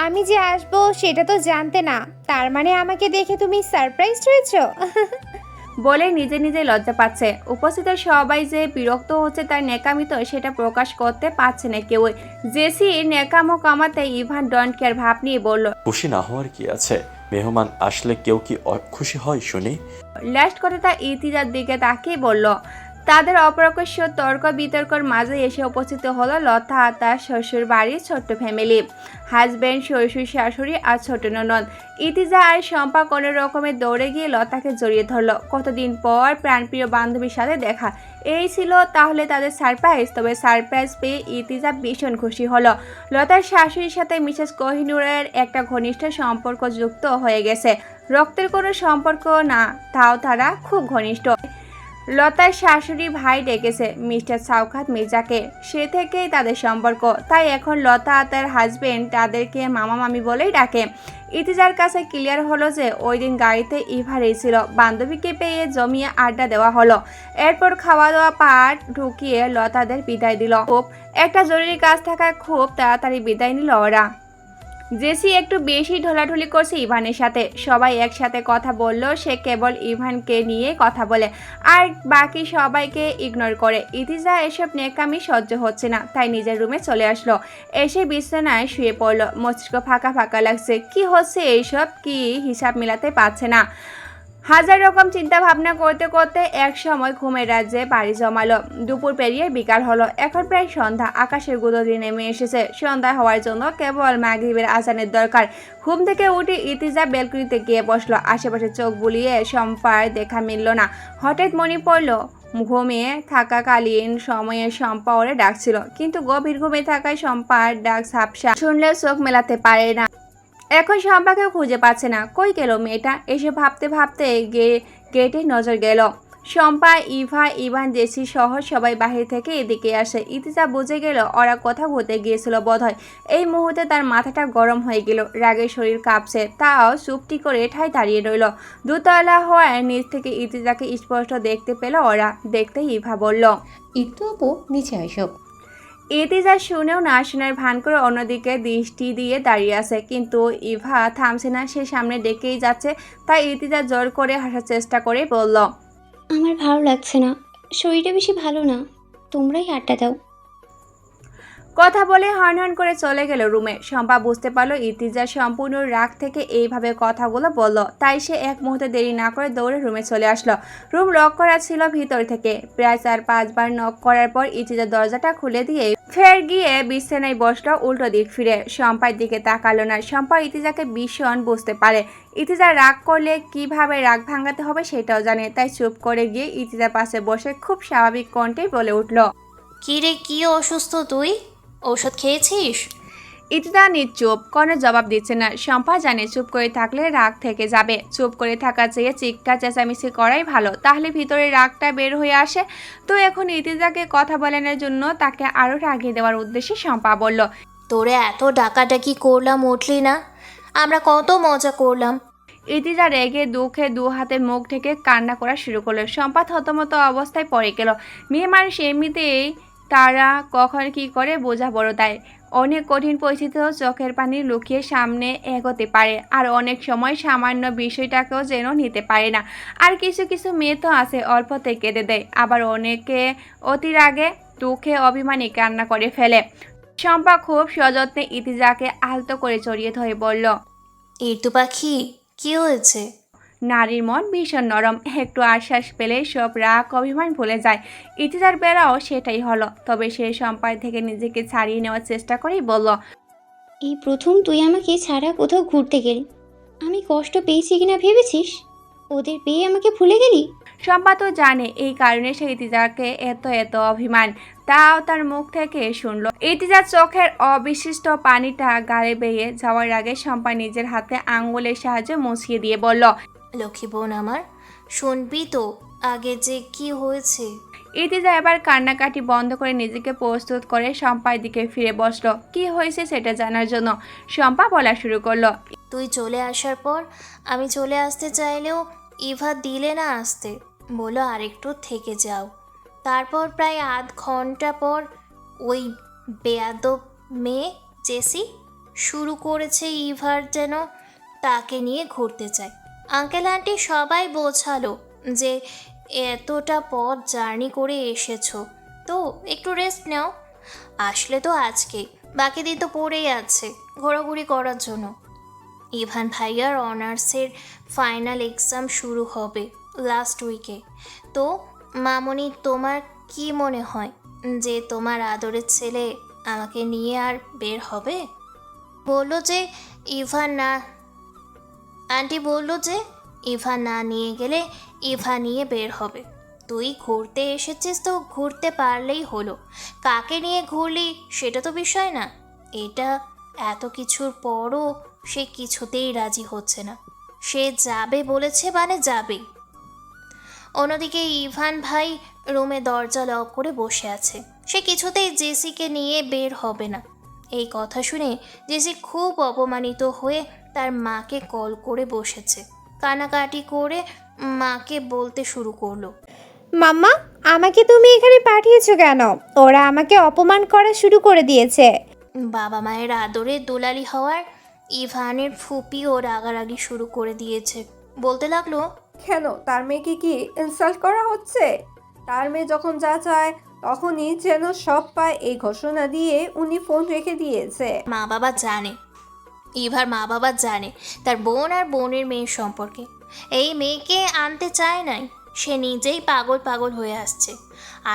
আমি যে আসবো সেটা তো জানতে না, তার মানে আমাকে দেখে তুমি সারপ্রাইজ হয়েছো? বলে নিজে নিজে লজ্জা পাচ্ছে। উপস্থিত সবাই যে বিরক্ত হচ্ছে তার নেকামি তো সেটা প্রকাশ করতে পারছে না কেউ। জেসি নেকামো কামাতে ইভান ডন্ট কেয়ার ভাব নিয়ে বলল, খুশি না হওয়ার কি আছে, মেহমান আসলে কেউ কি খুশি হয় শুনি? লাস্ট কথাটা ইর্তিজার দিকে তাকিয়ে বলল। তাদের অপ্রকাশ্য তর্ক বিতর্কর মাঝে এসে উপস্থিত হলো লতা আর তার শ্বশুর বাড়ির ছোট্ট ফ্যামিলি, হাজব্যান্ড, শ্বশুর শাশুড়ি আর ছোট ননদ। ইর্তিজা আর শম্পা কোনো রকমে দৌড়ে গিয়ে লতাকে জড়িয়ে ধরলো। কতদিন পর প্রাণপ্রিয় বান্ধবীর সাথে দেখা, এই ছিল তাহলে তাদের সারপ্রাইজ। তবে সারপ্রাইজ পেয়ে ইর্তিজা ভীষণ খুশি হলো। লতার শাশুড়ির সাথে মিসেস কোহিনূরের একটা ঘনিষ্ঠ সম্পর্ক যুক্ত হয়ে গেছে। রক্তের কোনো সম্পর্ক না, তাও তারা খুব ঘনিষ্ঠ। লতার শাশুড়ি ভাই ডেকেছে মিস্টার সাউকাত মির্জাকে, সে থেকেই তাদের সম্পর্ক। তাই এখন লতা আর তার হাজবেন্ড তাদেরকে মামা মামি বলেই ডাকে। ইর্তিজার কাছে ক্লিয়ার হলো যে ওই দিন গাড়িতে ইভারেই ছিল। বান্ধবীকে পেয়ে জমিয়ে আড্ডা দেওয়া হলো। এরপর খাওয়া দাওয়া পাট ঢুকিয়ে লতাদের বিদায় দিল। খুব একটা জরুরি কাজ থাকায় খুব তাড়াতাড়ি বিদায় নিল ওরা। জেসি একটু বেশি ঢোলাঢুলি করছে ইভানের সাথে। সবাই একসাথে কথা বললো, সে কেবল ইভানকে নিয়ে কথা বলে আর বাকি সবাইকে ইগনোর করে। ইর্তিজা এসব নেকামি সহ্য হচ্ছে না, তাই নিজের রুমে চলে আসলো। এসে বিছানায় শুয়ে পড়লো। মস্তিষ্ক ফাঁকা ফাঁকা লাগছে। কি হচ্ছে এইসব, কি হিসাব মিলাতে পারছে না। হাজার রকম চিন্তা ভাবনা করতে করতে এক সময় ঘুমের রাজ্যে বাড়ি জমালো। দুপুর পেরিয়ে বিকাল হলো। এখন প্রায় সন্ধ্যা। আকাশের গুদরি নেমে এসেছে। সন্ধ্যা হওয়ার জন্য কেবল মাগরিবের আজানের দরকার। ঘুম থেকে উঠে ইর্তিজা বেলকনিতে গিয়ে বসলো। আশেপাশে চোখ বুলিয়ে শম্পার দেখা মিলল না। হঠাৎ মনে পড়লো ঘুমিয়ে থাকাকালীন সময়ে শম্পা ওরে ডাকছিল, কিন্তু গভীর ঘুমে থাকায় শম্পার ডাক ঝাপসা, শুনলে চোখ মেলাতে পারে না। এখন শম্পাকেও খুঁজে পাচ্ছে না। কই গেল মেয়েটা? এসে ভাবতে ভাবতে গেটে নজর গেল। শম্পা, ইভা, ইভান, জেসি সহ সবাই বাহির থেকে এদিকে আসে। ইতিজা বুঝে গেল ওরা কোথাও ঘুরতে গিয়েছিল বোধহয়। এই মুহূর্তে তার মাথাটা গরম হয়ে গেল, রাগে শরীর কাঁপছে, তাও চুপটি করে ঠায় দাঁড়িয়ে রইল। দোতলা হওয়ায় নিচ থেকে ইতিজাকে স্পষ্ট দেখতে পেল ওরা। দেখতেই ইভা বলল, একটু আপু নিচে আসো। ইতিজা শুনেও না শোনার ভান করে অন্যদিকে দৃষ্টি দিয়ে দাঁড়িয়ে আছে, কিন্তু ইভা থামছে না, সে সামনে ডেকেই যাচ্ছে। তাই ইতিজা জোর করে হাসার চেষ্টা করে বলল, আমার ভালো লাগছে না, শরীরটা বেশি ভালো না, তোমরাই আড্ডা দাও। কথা বলে হন হন করে চলে গেল রুমে। শম্পা বুঝতে পারলো ইতিজা সম্পূর্ণ রাগ থেকে এইভাবে কথাগুলো বলল, তাই সে এক মুহূর্তে দেরি না করে দৌড়ে রুমে চলে আসলো। রুম লক করা ছিল ভিতর থেকে। প্রায় 4-5 বার নক করার পর ইতিজা দরজাটা খুলে দিয়ে ফের গিয়ে বিছানায় বসলো উল্টো দিক ফিরে। শম্পার দিকে তাকালো না। শম্পা ইতিজাকে ভীষণ বুঝতে পারে। ইতিজা রাগ করলে কিভাবে রাগ ভাঙাতে হবে সেটাও জানে, তাই চুপ করে গিয়ে ইতিজার পাশে বসে খুব স্বাভাবিক কণ্ঠে বলে উঠল, কি রে, কি অসুস্থ তুই? ঔষধ খেয়েছিস? ইতিজা নিশ্চুপ, কোনো জবাব দিচ্ছে না। শম্পা জানে চুপ করে থাকলে রাগ থেকে যাবে। চুপ করে থাকা চেয়ে চিৎকার চেঁচামেচি করাই ভালো, তাহলে ভিতরে রাগটা বের হয়ে আসে। তো এখন ইতিজাকে কথা বলানোর জন্য তাকে আরও রাগিয়ে দেওয়ার উদ্দেশ্যে শম্পা বলল, তোরে এত ডাকাডাকি করলাম, উঠলি না? আমরা কত মজা করলাম। ইতিজা রেগে দুঃখে দু হাতে মুখ ঢেকে কান্না করা শুরু করলো। শম্পা থতমত অবস্থায় পড়ে গেল। মেয়ে মানুষ এমনিতেই তারা কখন কি করে বোঝা বড় দেয়। অনেক কঠিন পরিস্থিতিও চোখের পানি লুকিয়ে সামনে এগোতে পারে, আর অনেক সময় সামান্য বিষয়টাকেও যেন নিতে পারে না। আর কিছু কিছু মেয়ে তো আছে অল্পতে কেঁদে দেয়, আবার অনেকে অতি রাগে দুঃখে অভিমানী কান্না করে ফেলে। শম্পা খুব সযত্নে ইতিজাকে আলতো করে জড়িয়ে ধরে বলল, ইর্তু পাখি, কি হয়েছে? নারীর মন ভীষণ নরম, একটু আশ্বাস পেলে সব রাগ অভিমান ভুলে যায়। ইতিজার বেলাও সেটাই হলো। তবে সে শম্পার থেকে নিজেকে ছাড়িয়ে নেওয়ার চেষ্টা করেই বলল, এই প্রথম তুই আমাকে ছাড়া কোথাও ঘুরতে গেলি, আমি কষ্ট পেয়েছি কিনা ভেবেছিস? ওদের পেয়ে আমাকে ভুলে গেলি? শম্পা তো জানে এই কারণে সে ইতিজাকে এত অভিমান, তাও তার মুখ থেকে শুনল। ইতিজার চোখের অবিশিষ্ট পানিটা গালে বেয়ে যাওয়ার আগে শম্পা নিজের হাতে আঙ্গুলের সাহায্যে মুছিয়ে দিয়ে বলল, লক্ষ্মী বোন আমার, শুনবি তো আগে যে কি হয়েছে? ইতিজা এবার কান্নাকাটি বন্ধ করে নিজেকে প্রস্তুত করে শম্পার দিকে ফিরে বসলো কি হয়েছে সেটা জানার জন্য। শম্পা বলা শুরু করলো, তুই চলে আসার পর আমি চলে আসতে চাইলেও ইভা দিলে না আসতে, বললো আরেকটু থেকে যাও। তারপর প্রায় আধ ঘন্টা পর ওই বেয়াদব মেয়ে জেসি শুরু করেছে ইভার যেন তাকে নিয়ে ঘুরতে চায়। আঙ্কেল আন্টি সবাই বোঝালো যে এতটা পথ জার্নি করে এসেছো তো একটু রেস্ট নাও। আসলে তো আজকেই, বাকি দিন তো পড়েই আছে ঘোরাঘুরি করার জন্য। ইভান ভাইয়ার অনার্সের ফাইনাল এক্সাম শুরু হবে লাস্ট উইকে। তো মামনি, তোমার কি মনে হয় যে তোমার আদরের ছেলে আমাকে নিয়ে আর বের হবে? বললো যে ইভা না, আন্টি বললো যে ইভা না নিয়ে গেলে ইভা নিয়ে বের হবে। তুই ঘুরতে এসেছিস তো ঘুরতে পারলেই হলো, কাকে নিয়ে ঘুরলি সেটা তো বিষয় না। এটা এত কিছুর পরও সে কিছুতেই রাজি হচ্ছে না। সে যাবে বলেছে মানে যাবেই। অন্যদিকে ইভান ভাই রুমে দরজা লক করে বসে আছে। সে কিছুতেই জেসিকে নিয়ে বের হবে না। এই কথা শুনে জেসি খুব অপমানিত হয়ে তার মাকে কল করে বসেছে। কানাকাটি করে মাকে বলতে শুরু করলো, মাম্মা, আমাকে তুমি এখানে পাঠিয়েছো কেন? ওরা আমাকে অপমান করা শুরু করে দিয়েছে। বাবা মায়ের আদরে দুলালি হওয়ার ইভানের ফুপিও রাগারাগি শুরু করে দিয়েছে। বলতে লাগলো, কেন তার মেয়েকে কি ইনসাল্ট করা হচ্ছে? তার মেয়ে যখন যা চায় তখনই যেন সব পায়, এই ঘোষণা দিয়ে উনি ফোন রেখে দিয়েছে। মা বাবা জানে, ইভার মা বাবা জানে তার বোন আর বোনের মেয়ের সম্পর্কে। এই মেয়েকে আনতে চায় নাই, সে নিজেই পাগল হয়ে আসছে।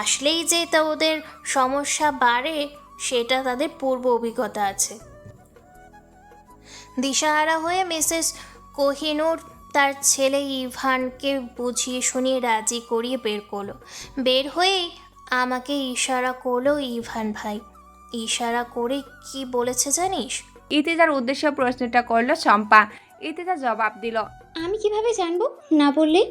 আসলেই যে তা ওদের সমস্যা বাড়ে সেটা তাদের পূর্ব অভিজ্ঞতা আছে। দিশাহারা হয়ে মিসেস কোহিনূর তার ছেলে ইভানকে বুঝিয়ে শুনিয়ে রাজি করিয়ে বের করলো। বের হয়েই আমাকে ইশারা করলো ইভান ভাই। ইশারা করে কি বলেছে জানিস? ইতিজার উদ্দেশ্যে প্রশ্নটা করলো শম্পা। ইতিজা জবাব দিল, আমি কিভাবে জানবো না বললে?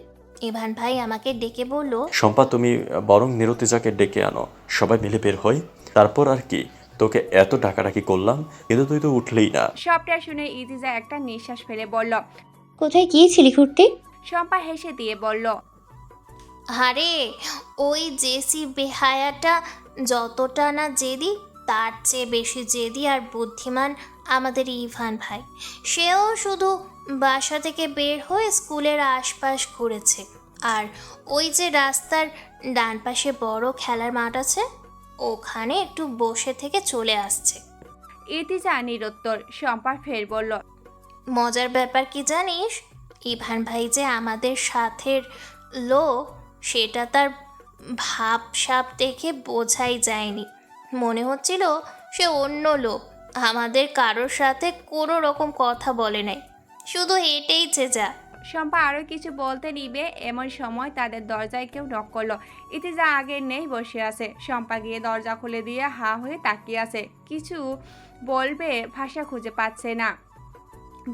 ইভান ভাই আমাকে ডেকে বলল, শম্পা, তুমি বরং নিরতিজাকে ডেকে আনো, সবাই মিলে বের হই। তারপর আর কি, তোকে এত ডাকাডাকি করলাম কিন্তু তুই তো উঠলেই না। সবটা শুনে ইতিজা একটা নিঃশ্বাস ফেলে বলল। কোথায় গিয়েছিলি ঘুরতে? শম্পা হেসে দিয়ে বলল, আরে ওই জেসি বেহায়াটা যতটা না জেদি, তার চেয়ে বেশি জেদি আর বুদ্ধিমান আমাদের ইভান ভাই। সেও শুধু বাসা থেকে বের হয়ে স্কুলের আশপাশ ঘুরেছে। আর ওই যে রাস্তার ডান পাশে বড় খেলার মাঠ আছে, ওখানে একটু বসে থেকে চলে আসছে। ইতিজা নিরুত্তর। শম্পা ফের বলল, মজার ব্যাপার কি জানিস, ইভান ভাই যে আমাদের সাথের লোক সেটা তার ভাবসাব দেখে বোঝাই যায়নি। মনে হচ্ছিল সে অন্য লোক, আমাদের কারোর সাথে কোনো রকম কথা বলে নাই, শুধু হেঁটেইছে যা। শম্পা আরও কিছু বলতে নিবে এমন সময় তাদের দরজায় কেউ নক করলো। ইতিজা আগের নেই বসে আছে। শম্পা গিয়ে দরজা খুলে দিয়ে হা হয়ে তাকিয়ে আছে, কিছু বলবে ভাষা খুঁজে পাচ্ছে না।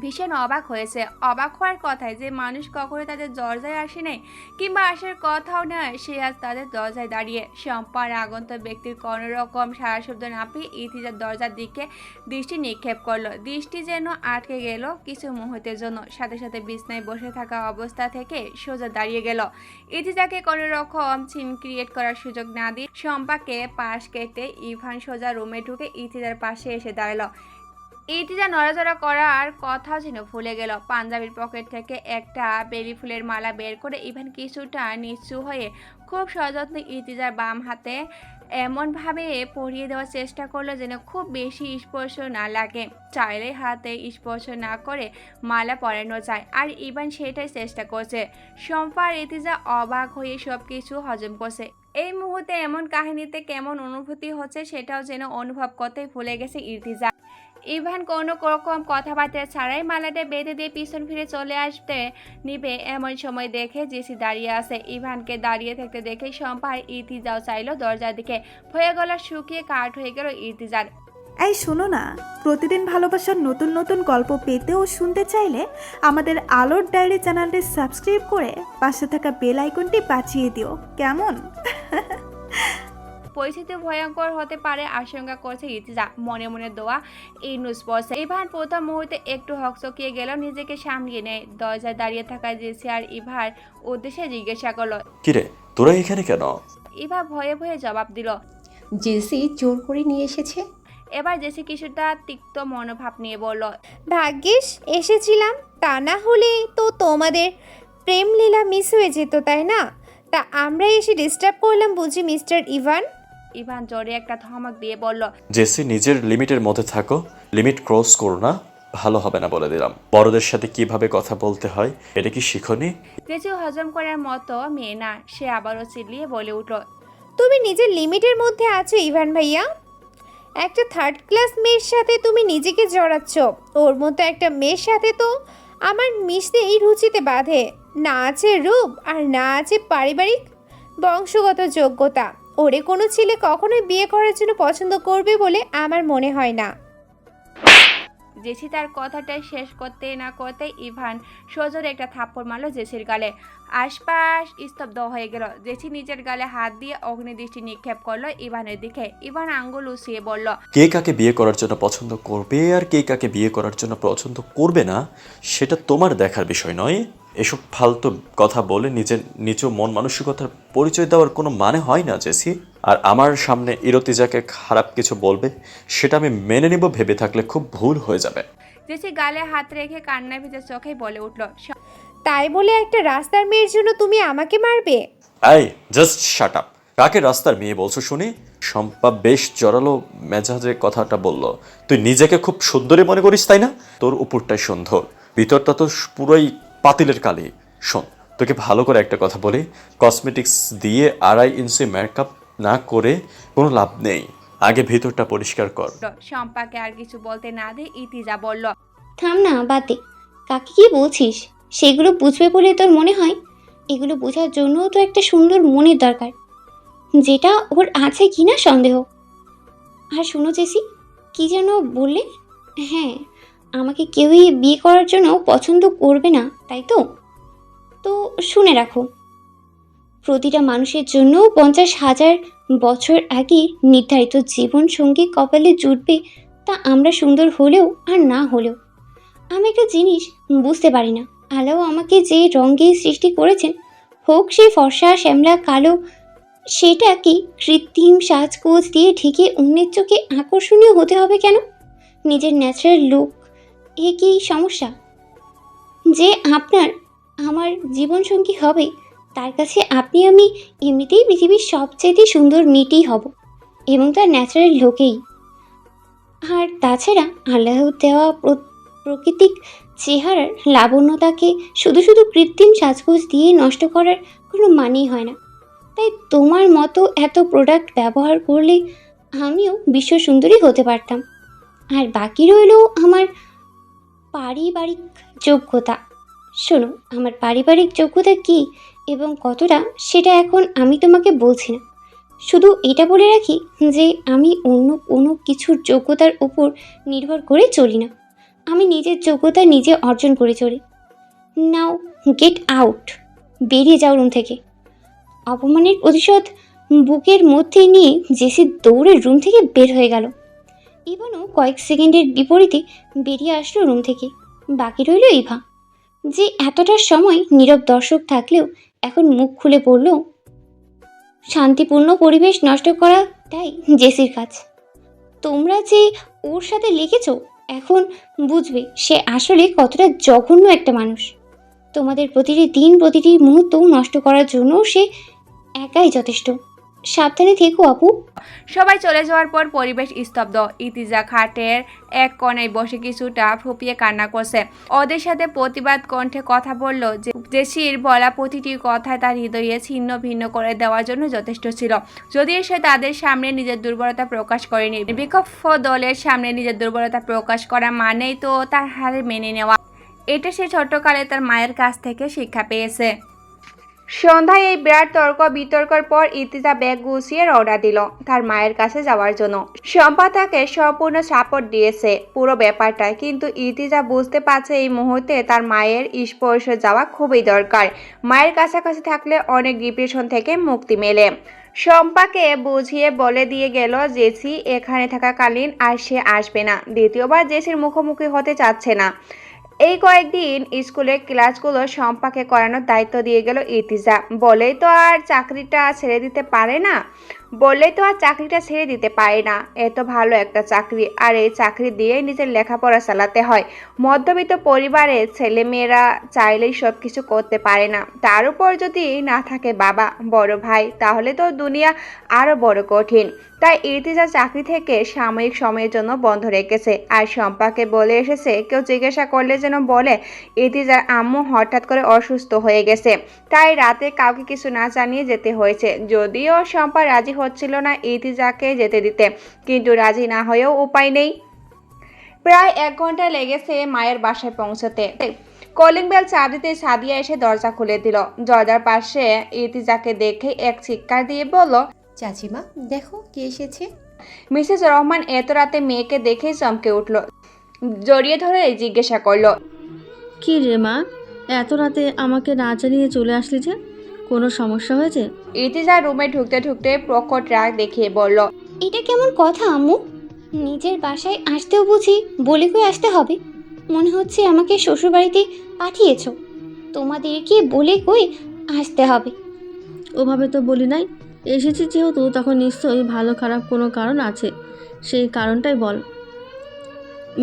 ভীষণ অবাক হয়েছে। অবাক হওয়ার কথায় যে মানুষ কখনো তাদের দরজায় আসে নাই কিংবা আসার কথাও নয়, সে আজ তাদের দরজায় দাঁড়িয়ে। শম্পার আগন্ত ব্যক্তির কোনো রকম সারা শব্দ না পেয়ে ইতিজার দরজার দিকে দৃষ্টি নিক্ষেপ করলো। দৃষ্টি যেন আটকে গেল কিছু মুহূর্তের জন্য, সাথে সাথে বিছনায় বসে থাকা অবস্থা থেকে সোজা দাঁড়িয়ে গেল। ইতিজাকে কোনো রকম সিন ক্রিয়েট করার সুযোগ না দিয়ে শম্পাকে পাশ কেটে ইভান সোজা রুমে ঢুকে ইতিজার পাশে এসে দাঁড়ালো। ইতিজা নড়াচড়া করার কথাও যেন ভুলে গেল। পাঞ্জাবির পকেট থেকে একটা বেলি ফুলের মালা বের করে ইভান কিছুটা নিচু হয়ে খুব সযত্নে ইতিজার বাম হাতে এমনভাবে পরিয়ে দেওয়ার চেষ্টা করলো যেন খুব বেশি স্পর্শ না লাগে। চাইলে হাতে স্পর্শ না করে মালা পরানো যায়, আর ইভান সেটাই চেষ্টা করছে। শম্পা আর ইতিজা অবাক হয়ে সব কিছু হজম করছে। এই মুহূর্তে এমন কাহিনীতে কেমন অনুভূতি হচ্ছে সেটাও যেন অনুভব করতেই ভুলে গেছে ইতিজা। ইভান কোনো রকম কথাবার্তা ছাড়াই মালাটা বেঁধে দিয়ে পিছন ফিরে চলে আসতে নিবে এমন সময় দেখে জেসি দাঁড়িয়ে আছে। ইভানকে দাঁড়িয়ে থাকতে দেখে শম্পা আর ইতিজাও চাইলো দরজার দিকে। ভয়ে গলা শুকিয়ে কাঠ হয়ে গেল ইতিজার। এই শোনো না, প্রতিদিন ভালোবাসার নতুন নতুন গল্প পেতে ও শুনতে চাইলে আমাদের আলোর ডায়েরি চ্যানেলটি সাবস্ক্রাইব করে পাশে থাকা বেল আইকনটি বাজিয়ে দিও, কেমন? পরিস্থিতি ভয়ঙ্কর হতে পারে আশঙ্কা করছে ইতিজা। মনে মনে দোয়া এই নিউজ পড়ছে। ইভান প্রথম মুহূর্তে একটু হকচকিয়ে গেল, নিজেকে সামলিয়ে নেয়। দরজায় দাঁড়িয়ে থাকা জেসি আর ইভার উদ্দেশ্যে জিজ্ঞাসা করলো, কিরে, তোরা এখানে কেন? ইভা ভয়ে ভয়ে জবাব দিল, জেসি জোর করে নিয়ে এসেছে। এবার জেসি কিছুটা তিক্ত মনোভাব নিয়ে বলল, ভাগ্যিস এসেছিলাম, তা না হলে তো তোমাদের প্রেম লীলা মিস হয়ে যেত, তাই না? তা আমরা এসে ডিস্টার্ব করলাম বুঝি মিস্টার ইভান? ইভান জোরে একটা ধমক দিয়ে বলল, জেসি, নিজের লিমিটের মধ্যে থাকো, লিমিট ক্রস করো না, ভালো হবে না বলে দিলাম। বড়দের সাথে কিভাবে কথা বলতে হয় এটা কি শিখনি? জেসি হজম করার মতো মেয়ে না, সে আবারও চিল্লিয়ে বলে উঠল, তুমি নিজের লিমিটের মধ্যে আছো ইভান ভাইয়া। একটা থার্ড ক্লাস মেয়ের সাথে তুমি নিজেকে জড়াচ্ছ, ওর মতো একটা মেয়ের সাথে তো আমার মিশতেই রুচিতে বাঁধে। না আছে রূপ আর না আছে পারিবারিক বংশগত যোগ্যতা। ওরে কোনো ছেলে কখনোই বিয়ে করার জন্য পছন্দ করবে বলে আমার মনে হয় না। জেসি তার কথাটা শেষ করতে না করতে ইভান সজোরে একটা থাপ্পড় মারল জেসির গালে। আশপাশ স্তব্ধ হয়ে গেল। জেসি নিজের গালে হাত দিয়ে অগ্নিদৃষ্টি নিক্ষেপ করলো ইভানের দিকে। ইভান আঙ্গুল উঁচিয়ে বলল, কে কাকে বিয়ে করার জন্য পছন্দ করবে আর কে কাকে বিয়ে করার জন্য পছন্দ করবে না সেটা তোমার দেখার বিষয় নয়। এসব ফালতু কথা বলে নিজের নিচু মন মানসিকতার পরিচয় দেওয়ার কোনো মানে হয় না জেসি। আর আমার সামনে ইরতিজাকে খারাপ কিছু বলবে সেটা আমি মেনে নেব ভেবে থাকলে খুব ভুল হয়ে যাবে। জেসি গালে হাত রেখে কান্নায় ভেজে চোখে বলে উঠল, তাই বলে একটা রাস্তার মেয়ের জন্য তুমি আমাকে মারবে? এই জাস্ট শাট আপ। কাকে রাস্তার মেয়ে বলছো শুনি? শম্পা বেশ জোরালো মেজাজে কথাটা বলল। তুই নিজেকে খুব সুন্দরী মনে করিস তাই না? তোর উপরটাই সুন্দর, ভিতরটা তো পুরোই পাতিলের কালি। শোন, তোকে ভালো করে একটা কথা বলি, কসমেটিক্স দিয়ে 2.5 ইঞ্চি মেকআপ না করে কোনো লাভ নেই। আগে ভিতরটা পরিষ্কার কর। শম্পাকে আর কিছু বলতে না দিয়ে ইতিজা বলল, থাম না, বাদ দে। কাকে কি বলছিস? সেগুলো বুঝবে বলে তোর মনে হয়? এগুলো বোঝার জন্যও তো একটা সুন্দর মনের দরকার, যেটা ওর আছে কিনা সন্দেহ। আর শোনো জেসি, কি যেন বললে? হ্যাঁ, আমাকে কেউই বিয়ে করার জন্য পছন্দ করবে না, তাই তো? তো শুনে রাখো, প্রতিটা মানুষের জন্য 50,000 বছর আগে নির্ধারিত জীবন সঙ্গী কপালে জুটবে, তা আমরা সুন্দর হলেও আর না হলেও। আমি একটা জিনিস বুঝতে পারি না, আল্লাহ আমাকে যে রঙে সৃষ্টি করেছেন, হোক সে ফর্সা, শ্যামলা, কালো, সেটা কি কৃত্রিম সাজগোজ দিয়ে ঢেকে অন্যের চোখে আকর্ষণীয় হতে হবে কেন? নিজের ন্যাচারাল লুক এ কি সমস্যা? যে আপনার আমার জীবনসঙ্গী হবে তার কাছে আমি এমনিতেই পৃথিবীর সবচেয়ে সুন্দর মেয়েটিই হব, এবং তার ন্যাচারাল লোকেই। আর তাছাড়া আল্লাহর দেওয়া প্রাকৃতিক চেহারার লাবণ্যতাকে শুধু শুধু কৃত্রিম সাজগোজ দিয়ে নষ্ট করার কোনো মানেই হয় না। তাই তোমার মতো এত প্রোডাক্ট ব্যবহার করলে আমিও বিশ্ব সুন্দরী হতে পারতাম। আর বাকি রইল আমার পারিবারিক যোগ্যতা। শোনো, আমার পারিবারিক যোগ্যতা কী এবং কতটা সেটা এখন আমি তোমাকে বলছি না, শুধু এটা বলে রাখি যে আমি অন্য কোনো কিছুর যোগ্যতার উপর নির্ভর করে চলি না। আমি নিজের যোগ্যতা নিজে অর্জন করে চলি। নাও গেট আউট, বেরিয়ে যাও রুম থেকে। অপমানের প্রতিশোধ বুকের মধ্যে নিয়ে জেসি দৌড়ে রুম থেকে বের হয়ে গেল। ইভানও কয়েক সেকেন্ডের বিপরীতে বেরিয়ে আসলো রুম থেকে। বাকি রইল ইভা, যে এতটা সময় নীরব দর্শক থাকলেও এখন মুখ খুলে পড়ল। শান্তিপূর্ণ পরিবেশ নষ্ট করাটাই জেসির কাজ। তোমরা যে ওর সাথে লেগেছ, এখন বুঝবে সে আসলে কতটা জঘন্য একটা মানুষ। তোমাদের প্রতিটি দিন, প্রতিটি মুহূর্ত নষ্ট করার জন্য সে একাই যথেষ্ট। সাবধানে থেকো আপু। সবাই চলে যাওয়ার পর পরিবেশ স্তব্ধ। ইতিজা খাটের এক কোণায় বসে কিছুটা ফুপিয়ে কান্না করছে। ওদের সাথে প্রতিবাদ কণ্ঠে কথা বলল যে জেসির বলা প্রতিটি কথায় তার হৃদয়ে ছিন্ন ভিন্ন করে দেওয়ার জন্য যথেষ্ট ছিল। যদিও সে তাদের সামনে নিজের দুর্বলতা প্রকাশ করেনি, বিপক্ষ দলের সামনে নিজের দুর্বলতা প্রকাশ করা মানেই তো তার হারে মেনে নেওয়া। এটা সে ছোটকালে তার মায়ের কাছ থেকে শিক্ষা পেয়েছে। সন্ধ্যায় এই বিরাট তর্ক বিতর্কের পর ইতিজা ব্যাগ গুছিয়ে রওনা দিল তার মায়ের কাছে যাওয়ার জন্য। শম্পা তাকে সম্পূর্ণ সাপোর্ট দিয়েছে পুরো ব্যাপারটায়, কিন্তু ইতিজা বুঝতে পারছে এই মুহূর্তে তার মায়ের স্পর্শে যাওয়া খুবই দরকার। মায়ের কাছাকাছি থাকলে অনেক ডিপ্রেশন থেকে মুক্তি মেলে। শম্পাকে বুঝিয়ে বলে দিয়ে গেল জেসি এখানে থাকাকালীন আর সে আসবে না, দ্বিতীয়বার জেসির মুখোমুখি হতে চাচ্ছে না। এই কয়েকদিন স্কুলের ক্লাসগুলো শম্পাকে করানোর দায়িত্ব দিয়ে গেল ইতিজা। বলেই তো আর চাকরিটা ছেড়ে দিতে পারে না, এত ভালো একটা চাকরি, আর এই চাকরি দিয়ে নিজের লেখাপড়া চালাতে হয়। মধ্যবিত্ত পরিবারের ছেলেমেয়েরা চাইলেই সব কিছু করতে পারে না, তার উপর যদি না থাকে বাবা, বড় ভাই, তাহলে তো দুনিয়া আরও বড় কঠিন। তাই ইতিজা চাকরি থেকে সাময়িক সময়ের জন্য বন্ধ রেখেছে। আর শম্পাকে বলে এসেছে কেউ জিজ্ঞাসা করলে যেন বলে ইতিজার আম্মু হঠাৎ করে অসুস্থ হয়ে গেছে, তাই রাতে কাউকে কিছু না জানিয়ে যেতে হয়েছে। যদিও শম্পা রাজি হচ্ছিল না ইতিজাকে যেতে দিতে, কিন্তু রাজি না হয়েও উপায় নেই। প্রায় 1 ঘন্টা লেগেছে মায়ের বাসায় পৌঁছতে। কলিং বেল চাপ দিতে সাদিয়া এসে দরজা খুলে দিল। দরজার পাশে ইতিজাকে দেখে এক চিৎকার দিয়ে বলল, চাচিমা দেখো কে এসেছে। মিসেস রহমান এত রাতে মেয়েকে দেখেই চমকে উঠল, জড়িয়ে ধরে জিজ্ঞাসা করলো, কি রে মা, এত রাতে আমাকে না জানিয়ে চলে আসলি যে? কোনো সমস্যা হয়েছে? ইতিজা রুমে ঢুকতে ঢুকতে প্রকট রাগ দেখিয়ে বলল, এটা কেমন কথা আম্মু? নিজের বাসায় আসতেও বুঝি বলে কই আসতে হবে? মনে হচ্ছে আমাকে শ্বশুরবাড়িতে পাঠিয়েছো, তোমাদেরকে বলে কই আসতে হবে। ওভাবে তো বলি নাই, এসেছি যেহেতু তখন নিশ্চয়ই ভালো খারাপ কোনো কারণ আছে, সেই কারণটাই বল।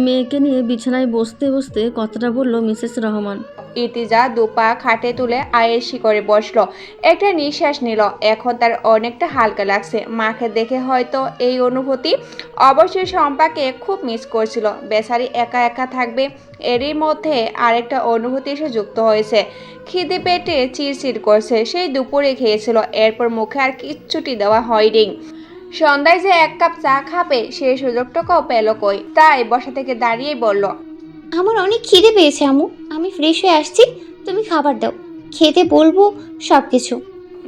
মেয়েকে নিয়ে বিছানায় বসতে বসতে কথাটা বলল মিসেস রহমান। ইতিজা দুপা খাটে তুলে আয়েসি করে বসলো, একটা নিঃশ্বাস নিল। এখন তার অনেকটা হালকা লাগছে। মাকে দেখে হয়তো এই অনুভূতি। অবশ্যই শম্পাকে খুব মিস করছিল, বেচারি একা একা থাকবে। এরই মধ্যে আরেকটা অনুভূতি এসে যুক্ত হয়েছে, খিদে পেটে চিরচির করছে। সেই দুপুরে খেয়েছিল, এরপর মুখে আর কিচ্ছুটি দেওয়া হয়নি। সন্ধ্যায় যে 1 কাপ চা খাবে সেই সুযোগটাও পেল কই, তাই বসা থেকে দাঁড়িয়েই বলল, আমার অনেক খিদে পেয়েছে আম্মু, আমি ফ্রেশ হয়ে আসছি, তুমি খাবার দাও, খেতে বলবো সব কিছু।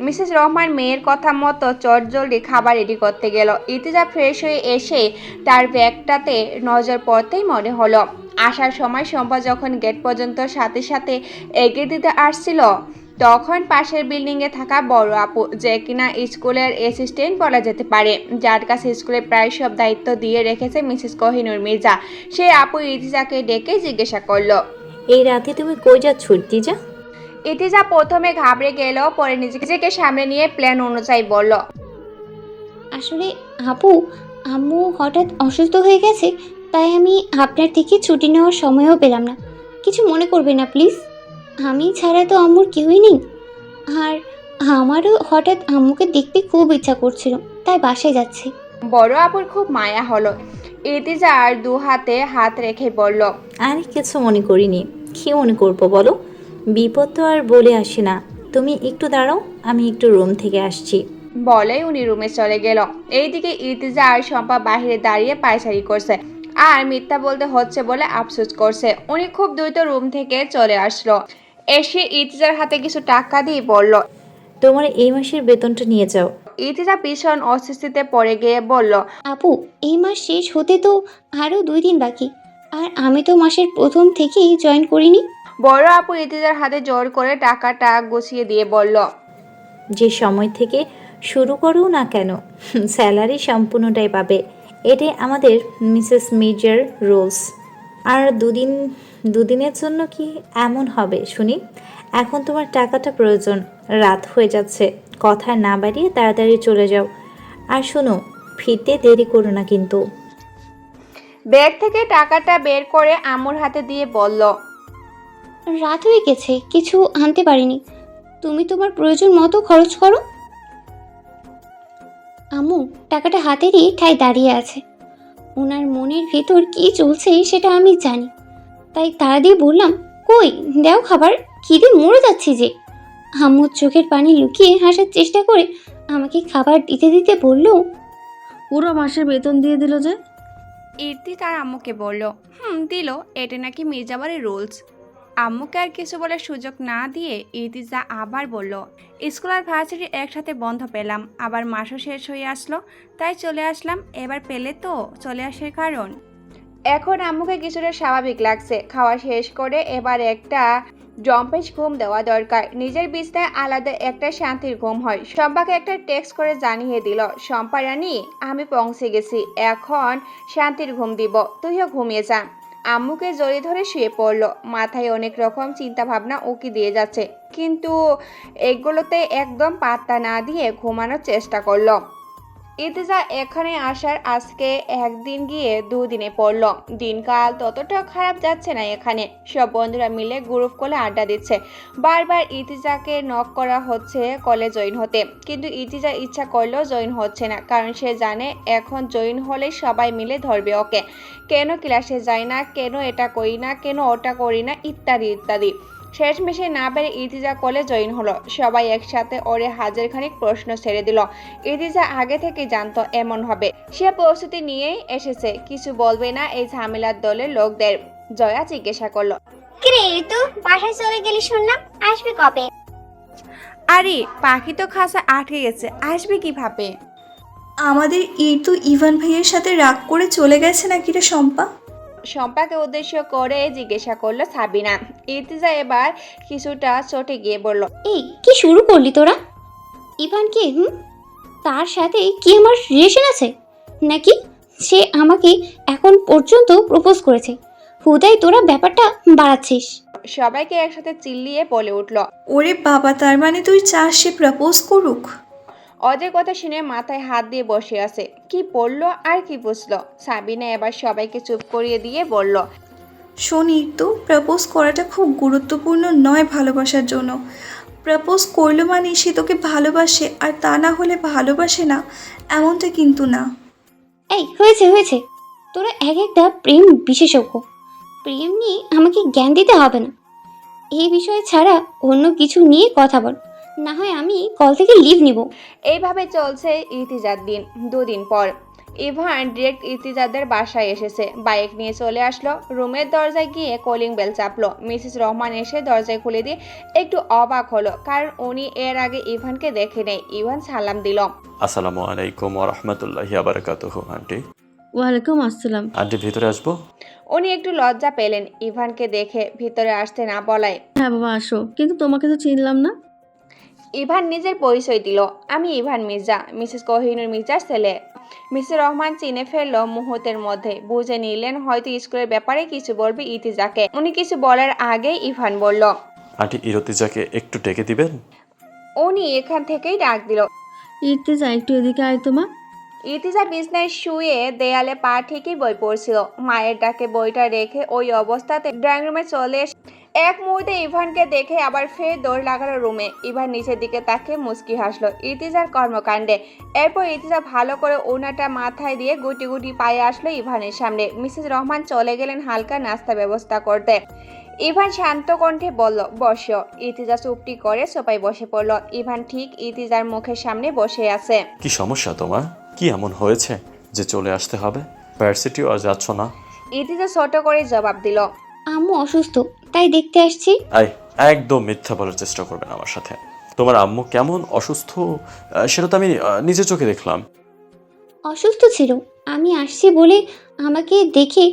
মিসেস রহমান মেয়ের কথা মতো চটজলদি খাবার রেডি করতে গেল। ইতিজা ফ্রেশ হয়ে এসে তার ব্যাগটাতে নজর পড়তেই মনে হলো আসার সময় শম্পা যখন গেট পর্যন্ত সাথে সাথে এগিয়ে দিতে আসছিল, তখন পাশের বিল্ডিংয়ে থাকা বড় আপু, যে কিনা স্কুলের অ্যাসিস্ট্যান্ট বলা যেতে পারে, যার কাছে স্কুলের প্রায় সব দায়িত্ব দিয়ে রেখেছে মিসেস কোহিনূর মির্জা, সেই আপু ইতিজাকে ডেকে জিজ্ঞাসা করলো, এই রাতে তুমি কই যাচ্ছ ইর্তিজা? ইতিজা প্রথমে ঘাবড়ে গেল, পরে নিজেকে সামনে নিয়ে প্ল্যান অনুযায়ী বলল, আসলে আপু, আম্মু হঠাৎ অসুস্থ হয়ে গেছে, তাই আমি আপনার থেকে ছুটি নেওয়ার সময়ও পেলাম না। কিছু মনে করবে না প্লিজ। আমি ছাড়া তো আম্মুর কেউই নেই। আর আমারও হঠাৎ আম্মুকে দেখতে খুব ইচ্ছা করছিল, তাই বাসায় যাচ্ছি। বড় আপুর খুব মায়া হলো। ইতিজার দু হাতে হাত রেখে বলল, আরে কিছু মনে করিনি। কি মনে করবো বলো? বিপদ তো আর বলে আসে না। তুমি একটু দাঁড়াও, আমি একটু রুম থেকে আসছি। বলে উনি রুমে চলে গেল। এইদিকে ইতিজা আর শম্পা বাহিরে দাঁড়িয়ে পায়চারি করছে আর মিথ্যা বলতে হচ্ছে বলে আফসোস করছে। উনি খুব দ্রুত রুম থেকে চলে আসলো। এসে ইতিজার হাতে কিছু টাকা দিয়ে বলল, তোমার এই মাসের বেতনটা নিয়ে যাও। ইতিজা ভীষণ অস্বস্তিতে পড়ে গিয়ে বলল, আপু, এই মাস শেষ হতে তো আরও 2 দিন বাকি, আর আমি তো মাসের প্রথম থেকেই জয়েন করিনি। বড় আপু ইতিজার হাতে জোর করে টাকাটা গুছিয়ে দিয়ে বলল, যে সময় থেকে শুরু করো না কেন, স্যালারি সম্পূর্ণটাই পাবে। এটাই আমাদের মিসেস মির্জার রুলস। আর দুদিনের জন্য কি এমন হবে শুনি? এখন তোমার টাকাটা প্রয়োজন। রাত হয়ে যাচ্ছে, কথা না বাড়িয়ে তাড়াতাড়ি চলে যাও। আর শোনো, ফিরতে দেরি করো না কিন্তু। ব্যাগ থেকে টাকাটা বের করে আম্মুর হাতে দিয়ে বলল, রাত হয়ে গেছে, কিছু আনতে পারিনি, তুমি তোমার প্রয়োজন মতো খরচ করো। আম্মু টাকাটা হাতেরই ঠায় দাঁড়িয়ে আছে। ওনার মনের ভেতর কি চলছে সেটা আমি জানি, তাই তাড়া দিয়ে বললাম, কই দেও খাবার, খিদে মরে যাচ্ছি যে। আম্মুর চোখের পানি লুকিয়ে হাসার চেষ্টা করে আমাকে খাবার দিতে দিতে বলল, পুরো মাসের বেতন দিয়ে দিল যে। ইর্তি তার আম্মুকে বলল, দিল, এটা নাকি মির্জাবাড়ির রুলস। আম্মুকে আর কিছু বলার সুযোগ না দিয়ে ইর্তিজা আবার বলল, স্কুল আর ভার্সিটি একসাথে বন্ধ পেলাম, আবার মাসও শেষ হয়ে আসলো, তাই চলে আসলাম। এবার পেলে তো চলে আসার কারণ। এখন আম্মুকে কিছুটা স্বাভাবিক লাগছে। খাওয়া শেষ করে এবার একটা জম্পেশ ঘুম দেওয়া দরকার। নিজের বিছনায় আলাদা একটা শান্তির ঘুম হয়। শম্পাকে একটা টেক্সট করে জানিয়ে দিল, শম্পা রানী, আমি পৌঁছে গেছি, এখন শান্তির ঘুম দিব, তুইও ঘুমিয়ে যা। আম্মুকে জড়িয়ে ধরে শুয়ে পড়লো। মাথায় অনেক রকম চিন্তা ভাবনা উকি দিয়ে যাচ্ছে, কিন্তু এগুলোতে একদম পাত্তা না দিয়ে ঘুমানোর চেষ্টা করলো। ইতিজা এখানে আসার আজকে একদিন গিয়ে 2 দিনে পড়লো। দিনকাল ততটা খারাপ যাচ্ছে না এখানে। সব বন্ধুরা মিলে গ্রুপ কলে আড্ডা দিচ্ছে। বারবার ইতিজাকে নক করা হচ্ছে কলে জয়েন হতে, কিন্তু ইতিজা ইচ্ছা করলেও জয়েন হচ্ছে না, কারণ সে জানে এখন জয়েন হলে সবাই মিলে ধরবে ওকে। কেন ক্লাসে যায় না, কেন এটা করি না, কেন ওটা করি না, ইত্যাদি ইত্যাদি। শেষমেশে না পেরে ইতিজা কলে জয়েন হলো। সবাই একসাথে ওরে হাজার খানিক প্রশ্ন ছেড়ে দিল। ইতিজা আগে থেকে জানতো এমন হবে, সে প্রস্তুতি নিয়েই এসেছে। কিছু বলবে না এই ঝামেলার দলের লোকদের। জয়া জিজ্ঞাসা করলো, কিরে তো বাসায় চলে গেলি শুনলাম, আসবি কবে? আরে পাখি তো খাসা আটকে গেছে, আসবে কিভাবে? আমাদের তো ইভান ভাইয়ের সাথে রাগ করে চলে গেছে নাকি রে শম্পা? শম্পাকে উদ্দেশ্য করে জিজ্ঞাসা করলো সাবিনা। ইতিজা এবার কিছুটা চটে গিয়ে বলল, এই কি শুরু করলি তোরা? ইভান কে? তার সাথে কি আমার রিলেশন আছে নাকি? সে আমাকে এখন পর্যন্ত প্রপোজ করেছে, হুদাই তোরা ব্যাপারটা বাড়াচ্ছিস। সবাইকে একসাথে চিল্লিয়ে বলে উঠল। ওরে বাবা, তার মানে তুই চাস সে প্রপোজ করুক? ওদের কথা শুনে মাথায় হাত দিয়ে বসে আছে। কি বললো আর কি বুঝলো? সাবিনা এবার সবাইকে চুপ করিয়ে দিয়ে বলল, শোনি তো, প্রপোজ করাটা খুব গুরুত্বপূর্ণ নয় ভালোবাসার জন্য। প্রপোজ করলো মানে সে তোকে ভালোবাসে, আর তা না হলে ভালোবাসে না এমনটা কিন্তু না। এই হয়েছে হয়েছে, তোরা এক একটা প্রেম বিশেষজ্ঞ। প্রেম নিয়ে আমাকে জ্ঞান দিতে হবে না। এই বিষয়ে ছাড়া অন্য কিছু নিয়ে কথা বল, না হয় আমি কল থেকে লিভ নিব। এইভাবে চলছে ইতিজার দিন। 2 দিন পর ইভান ডিরেক্ট ইতিজাদের বাসায় এসেছে। বাইক নিয়ে চলে আসলো। রুমের দরজায় গিয়ে কলিং বেল চাপলো। মিসেস রহমান এসে দরজায় খুলে দিয়ে একটু অবাক হলো, কারণ উনি এর আগে ইভানকে দেখে নেই। ইভান সালাম দিল, আসসালামু আলাইকুম ওয়া রাহমাতুল্লাহি ওয়া বারাকাতুহু। আন্টি। ওয়ালাইকুম আসসালাম। আন্টি, ভিতরে আসবো? উনি একটু লজ্জা পেলেন ইভানকে দেখে ভিতরে আসতে না বলায়। হ্যাঁ বাবা আসো, কিন্তু তোমাকে তো চিনলাম না। ইভান নিজের পরিচয় দিল। আমি ইভান মির্জা, মিসেস কোহিনুর মির্জার ছেলে। মিসেস রহমান চিনে ফেলল মুহূর্তের মধ্যে, বুঝে নিলেন হয়তো স্কুলের ব্যাপারে কিছু বলবে ইতিজাকে। উনি কিছু বলার আগেই ইভান বলল, আন্টি ইরতিজাকে একটু ডেকে দিবেন? উনি এখান থেকেই ডাক দিল। ইর্তিজা একটু এদিকে আয় তো মা। ইতিজা বিছনায় শুয়ে দেয়ালে পা ঠিকই বই পড়ছিল। মায়ের ডাকে বইটা রেখে ওই অবস্থাতে ড্রয়িং রুমে চলে এসে এক মুহূর্তে ইভানকে দেখে আবার ফের দৌড় লাগালো রুমে। ইভান নিচের দিকে তাকিয়ে মুচকি হাসলো ইতিজার কর্মকাণ্ডে। এরপর ইতিজা ভালো করে ওনাটা মাথায় দিয়ে গুটি গুটি পায়ে আসলো ইভানের সামনে। মিসেস রহমান চলে গেলেন হালকা নাস্তা ব্যবস্থা করতে। ইভান শান্ত কণ্ঠে বলল, বসো। ইতিজা চুপটি করে সোফায় বসে পড়ল। ইভান ঠিক ইতিজার মুখের সামনে বসে আছে। কি সমস্যা তোমার? কি এমন হয়েছে যে চলে আসতে হবে? ভার্সিটিও আর যাচ্ছ না? ইতিজা ছোট করে জবাব দিল, আম্মু অসুস্থ, তাই দেখতে আসছি। একদম মিথ্যা বলার চেষ্টা করবেন আমার সাথে। তোমার আম্মু কেমন অসুস্থ সেটা তো আমি নিজের চোখে দেখলাম। অসুস্থ ছিল, আমি আসছি বলে আমাকে দেখে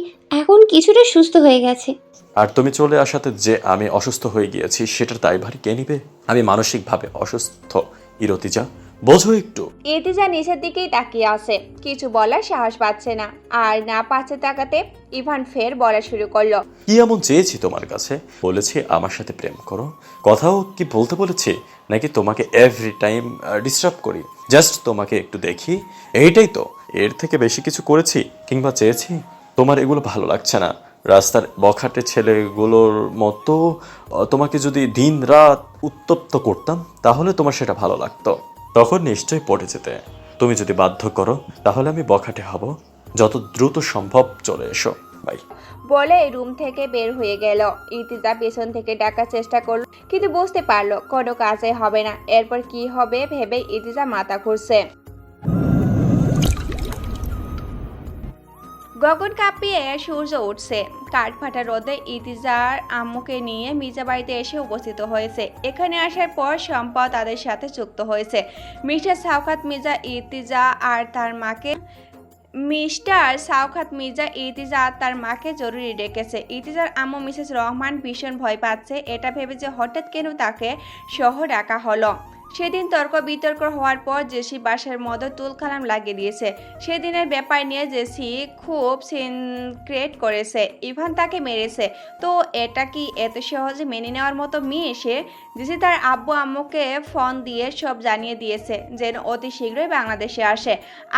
এখন কিছুটা সুস্থ হয়ে গেছে। আর তুমি চলে আসাতে যে আমি অসুস্থ হয়ে গিয়েছি সেটার দায়ভার কে নিবে? আমি মানসিকভাবে অসুস্থ ইরতিজা, বোঝো একটু। ইতিজা নিচের দিকেই তাকিয়ে আছে, কিছু বলার সাহস পাচ্ছে না। আর না পাচ্ছে তাকাতে ইভান ফের বলা শুরু করলো, কি এমন চেয়েছি তোমার কাছে? বলেছি আমার সাথে প্রেম করো, কথাও কি বলতে বলেছি? নাকি তোমাকে এভরি টাইম ডিস্টার্ব করি, জাস্ট তোমাকে একটু দেখি, এইটাই তো। এর থেকে বেশি কিছু করেছি কিংবা চেয়েছি? তোমার এগুলো ভালো লাগছে না? রাস্তার বখাটে ছেলেগুলোর মতো তোমাকে যদি দিন রাত উত্তপ্ত করতাম তাহলে তোমার সেটা ভালো লাগতো, তখন নিশ্চয়ই পড়ে যেতে। তুমি যদি বাধ্য করো তাহলে আমি বখাটে হব। যত দ্রুত সম্ভব চলে এসো, বাই। বলে রুম থেকে বের হয়ে গেল। ইতিজা পেছন থেকে ডাকার চেষ্টা করলো, কিন্তু বুঝতে পারলো কোনো কাজে হবে না। এরপর কি হবে ভেবে ইতিজা মাথা ঘুরছে। গগন কাঁপিয়ে সূর্য উঠছে। কাঠফাটা রোদে ইতিজার আম্মুকে নিয়ে মির্জা বাড়িতে এসে উপস্থিত হয়েছে। এখানে আসার পর সম্পদ তাদের সাথে যুক্ত হয়েছে। মিস্টার সাওকাত মির্জা ইতিজা আর তার মাকে জরুরি ডেকেছে। ইতিজার আম্মু মিসেস রহমান ভীষণ ভয় পাচ্ছে, এটা ভেবে যে হঠাৎ কেন তাকে সহ ডাকা হলো। সেদিন তর্ক বিতর্ক হওয়ার পর জেসি বাসার মধ্যে তুলকালাম লাগিয়ে দিয়েছে। সেদিনের ব্যাপার নিয়ে জেসি খুব সিনক্রেট করেছে, ইভান তাকে মেরেছে। তো এটা কি এত সহজে মেনে নেওয়ার মতো মেয়ে? জেসি তার আব্বু আম্মুকে ফোন দিয়ে সব জানিয়ে দিয়েছে যেন অতি শীঘ্রই বাংলাদেশে আসে।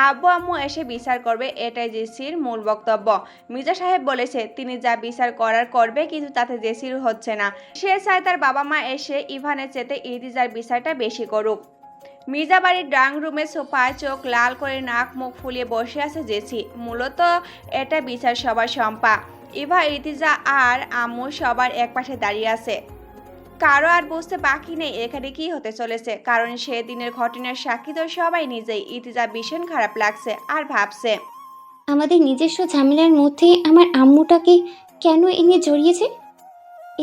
আব্বু আম্মু এসে বিচার করবে, এটাই জেসির মূল বক্তব্য। মির্জা সাহেব বলেছে তিনি যা বিচার করার করবে, কিন্তু তাতে জেসির হচ্ছে না। সে চায় তার বাবা মা এসে ইভানের চেতে ইতিজার বিচারটা বেশি করুক। মির্জা বাড়ির ড্রয়িং রুমের সোফায় চোখ লাল করে নাক মুখ ফুলিয়ে বসে আছে জেসি। মূলত এটা বিচার সবার সম্পা। ইভা, ইতিজা আর আম্মু সবার একপাশে দাঁড়িয়ে আছে। কারো আর বুঝতে বাকি নেই এখানে কি হতে চলেছে, কারণ সেদিনের ঘটনার সাক্ষী তো সবাই নিজেই। ইতিজা ভীষণ খারাপ লাগছে আর ভাবছে আমাদের নিজস্ব ঝামেলার মধ্যে আমার আম্মুটাকে কেন এনে জড়িয়েছে।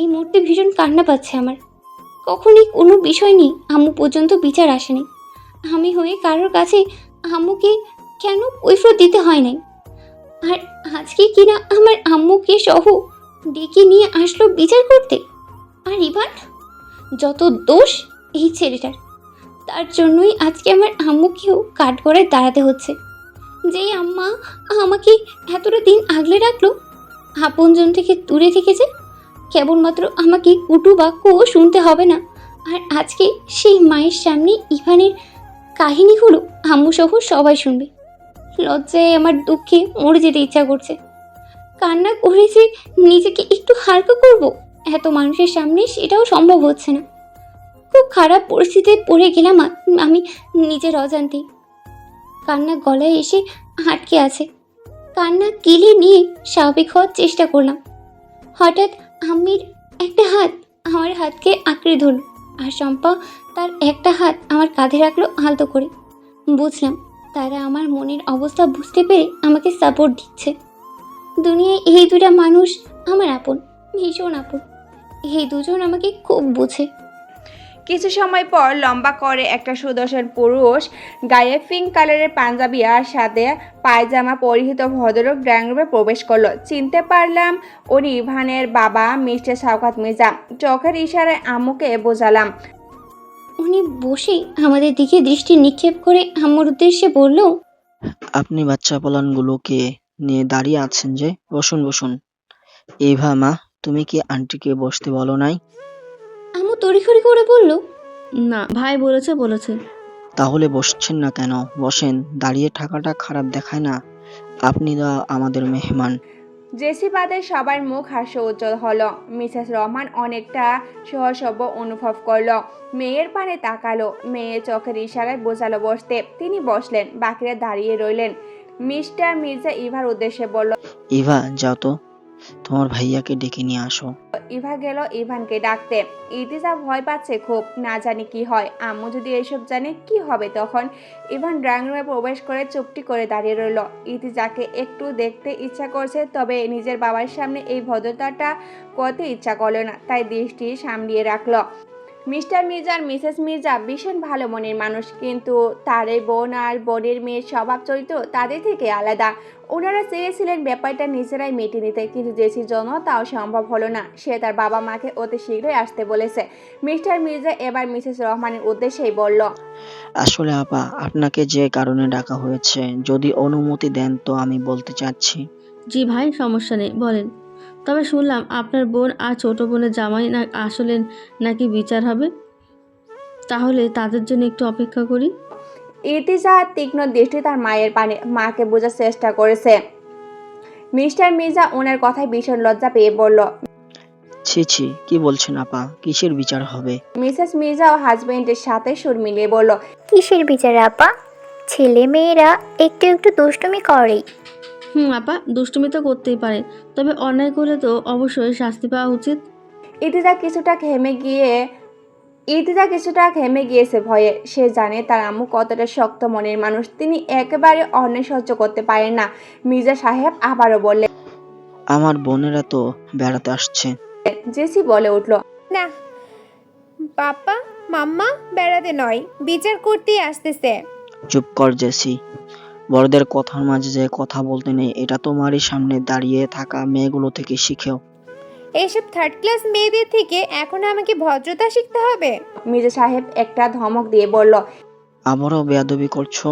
এই মুহূর্তে ভীষণ কান্না পাচ্ছে আমার। কখনই কোনো বিষয় নিয়ে আম্মু পর্যন্ত বিচার আসেনি। আমি হয়ে কারোর কাছে আম্মুকে কেন কৈফিয়ত দিতে হয় নাই। আর আজকে কিনা আমার আম্মুকে সহ ডেকে নিয়ে আসলো বিচার করতে। আর ইভান, যত দোষ এই ছেলেটার। তার জন্যই আজকে আমার আম্মুকেও কাঠগড়ায় দাঁড়াতে হচ্ছে। যেই আম্মা আমাকে এতটা দিন আগলে রাখলো, আপনজন থেকে দূরে থেকেছে, কেবলমাত্র আমাকে কটু বাক্য শুনতে হবে না। আর আজকে সেই মায়ের সামনে ইভানের কাহিনীগুলো আম্মুসহ সবাই শুনবে। লজ্জায় আমার দুঃখে মরে যেতে ইচ্ছা করছে। কান্না করেছে নিজেকে একটু হালকা করব, এত মানুষের সামনে সেটাও সম্ভব হচ্ছে না। খুব খারাপ পরিস্থিতিতে পড়ে গেলাম আমি নিজের অজান্তেই। কান্না গলায় এসে আটকে আছে। কান্না গিলে নিয়ে স্বাভাবিক হওয়ার চেষ্টা করলাম। হঠাৎ আম্মির একটা হাত আমার হাতকে আঁকড়ে ধরল, আর শম্পা তার একটা হাত আমার কাঁধে রাখলো আলতো করে। বুঝলাম তারা আমার মনের অবস্থা বুঝতে পেরে আমাকে সাপোর্ট দিচ্ছে। দুনিয়ায় এই দুটা মানুষ আমার আপন, ভীষণ আপন। এই দুজন আমাকে খুব বোঝে। কিছু সময় পর লম্বা করে একটা সুদর্শন পুরুষ গায়ে পিঙ্ক কালারের পাঞ্জাবি আর সাথে পায়জামা পরিহিত ভদ্রলোক ড্রয়িং রুমে প্রবেশ করলো। চিনতে পারলাম উনি ইভানের বাবা মিস্টার সাওকাত মির্জা। চোখের ইশারায় আম্মুকে বোঝালাম। উনি বসে আমাদের দিকে দৃষ্টি নিক্ষেপ করে আম্মুর উদ্দেশ্যে বলল, আপনি বাচ্চা পোলানগুলোকে নিয়ে দাঁড়িয়ে আছেন যে? বসুন বসুন। ইভা মা, তুমি কি আন্টিকে বসতে বলো নাই? আম্মু তড়িঘড়ি করে বলল, না, ভাই বলেছে। তাহলে বসছেন না কেন? বসেন, দাঁড়িয়ে থাকাটা খারাপ দেখায় না। আপনি তো আমাদের মেহমান। জেসি বাদে সবার মুখ হাস্য উজ্জ্বল হলো। মিসেস রহমান অনেকটা সহসভ্য অনুভব করলো। মেয়ের পানে তাকালো, মেয়ের চোখের ইশারায় বোঝালো বসতে। তিনি বসলেন, বাকিরা দাঁড়িয়ে রইলেন। মিস্টার মির্জা ইভার উদ্দেশ্যে বলল, ইভা যাও তো, তোমার ভাইয়াকে ডেকে নিয়ে আসো। ইভা গেল ইভানকে ডাকতে। ইতিজা ভয় পাচ্ছে খুব, না জানি কি হয়। আম্মু যদি এইসব জানে কি হবে তখন। ইভান ড্রয়িং রুমে প্রবেশ করে চুপটি করে দাঁড়িয়ে রইল। ইতিজাকে একটু দেখতে ইচ্ছা করছে, তবে নিজের বাবার সামনে এই ভদ্রতাটা করতে ইচ্ছা করলো না, তাই দৃষ্টি সামলিয়ে রাখলো। মিস্টার মির্জা আর মিসেস মির্জা ভীষণ ভালো মনের মানুষ, কিন্তু তার এই বোন আর বোনের মেয়ের স্বভাব চরিত্র তাদের থেকে আলাদা। ওনারা চেয়েছিলেন ব্যাপারটা নিজেরাই মেটে নিতে, কিন্তু জেসির জন্য তাও সম্ভব হলো না। সে তার বাবা মাকে অতি শীঘ্রই আসতে বলেছে। মিস্টার মির্জা এবার মিসেস রহমানের উদ্দেশ্যেই বলল, আসলে আপা, আপনাকে যে কারণে ডাকা হয়েছে, যদি অনুমতি দেন তো আমি বলতে চাচ্ছি। জি ভাই, সমস্যা নেই, বলেন। তবে শুনলাম আপনার বোন আর ছোট বোনের জামাই না আসলে নাকি বিচার হবে, তাহলে তাদের জন্য একটু অপেক্ষা করি। ইতিজা তীক্ষ্ণ দৃষ্টি তার মায়ের পানে, মাকে বোঝার চেষ্টা করেছে। মিস্টার মির্জা ওনার কথায় ভীষণ লজ্জা পেয়ে বলল, ছি ছি, কি বলছেন আপা? কিসের বিচার হবে? মিসেস মির্জা ও হাজবেন্ডের সাথে সুর মিলিয়ে বলল, কিসের বিচার আপা? ছেলে মেয়েরা একটু একটু দুষ্টুমি করেই। আপা, দুষ্টুমি তো করতেই পারে, তবে অন্যায় করলে তো অবশ্যই শাস্তি পাওয়া উচিত। ইতিজা কিছুটা ঘেমে গিয়েছে ভয়ে। সে জানে তার আম্মু কতটা শক্ত মনের মানুষ, তিনি একেবারে অন্যায় সহ্য করতে পারেন না। মির্জা সাহেব আবারও বললেন, আমার বোনেরা তো বেড়াতে আসছে। জেসি বলে উঠল, না পাপা মাম্মা বেড়াতে নয়, বিচার করতেই আসতেছে। চুপ কর জেসি, বড়দের কথার মাঝে যে কথা বলতে নেই, এটা তোমারই সামনে দাঁড়িয়ে থাকা মেয়েগুলো থেকে শিখেও। এইসব থার্ড ক্লাস মেয়েদের থেকে এখন আমাকে ভদ্রতা শিখতে হবে? মির্জা সাহেব একটা ধমক দিয়ে বলল। আবারও বেয়াদবি করছো?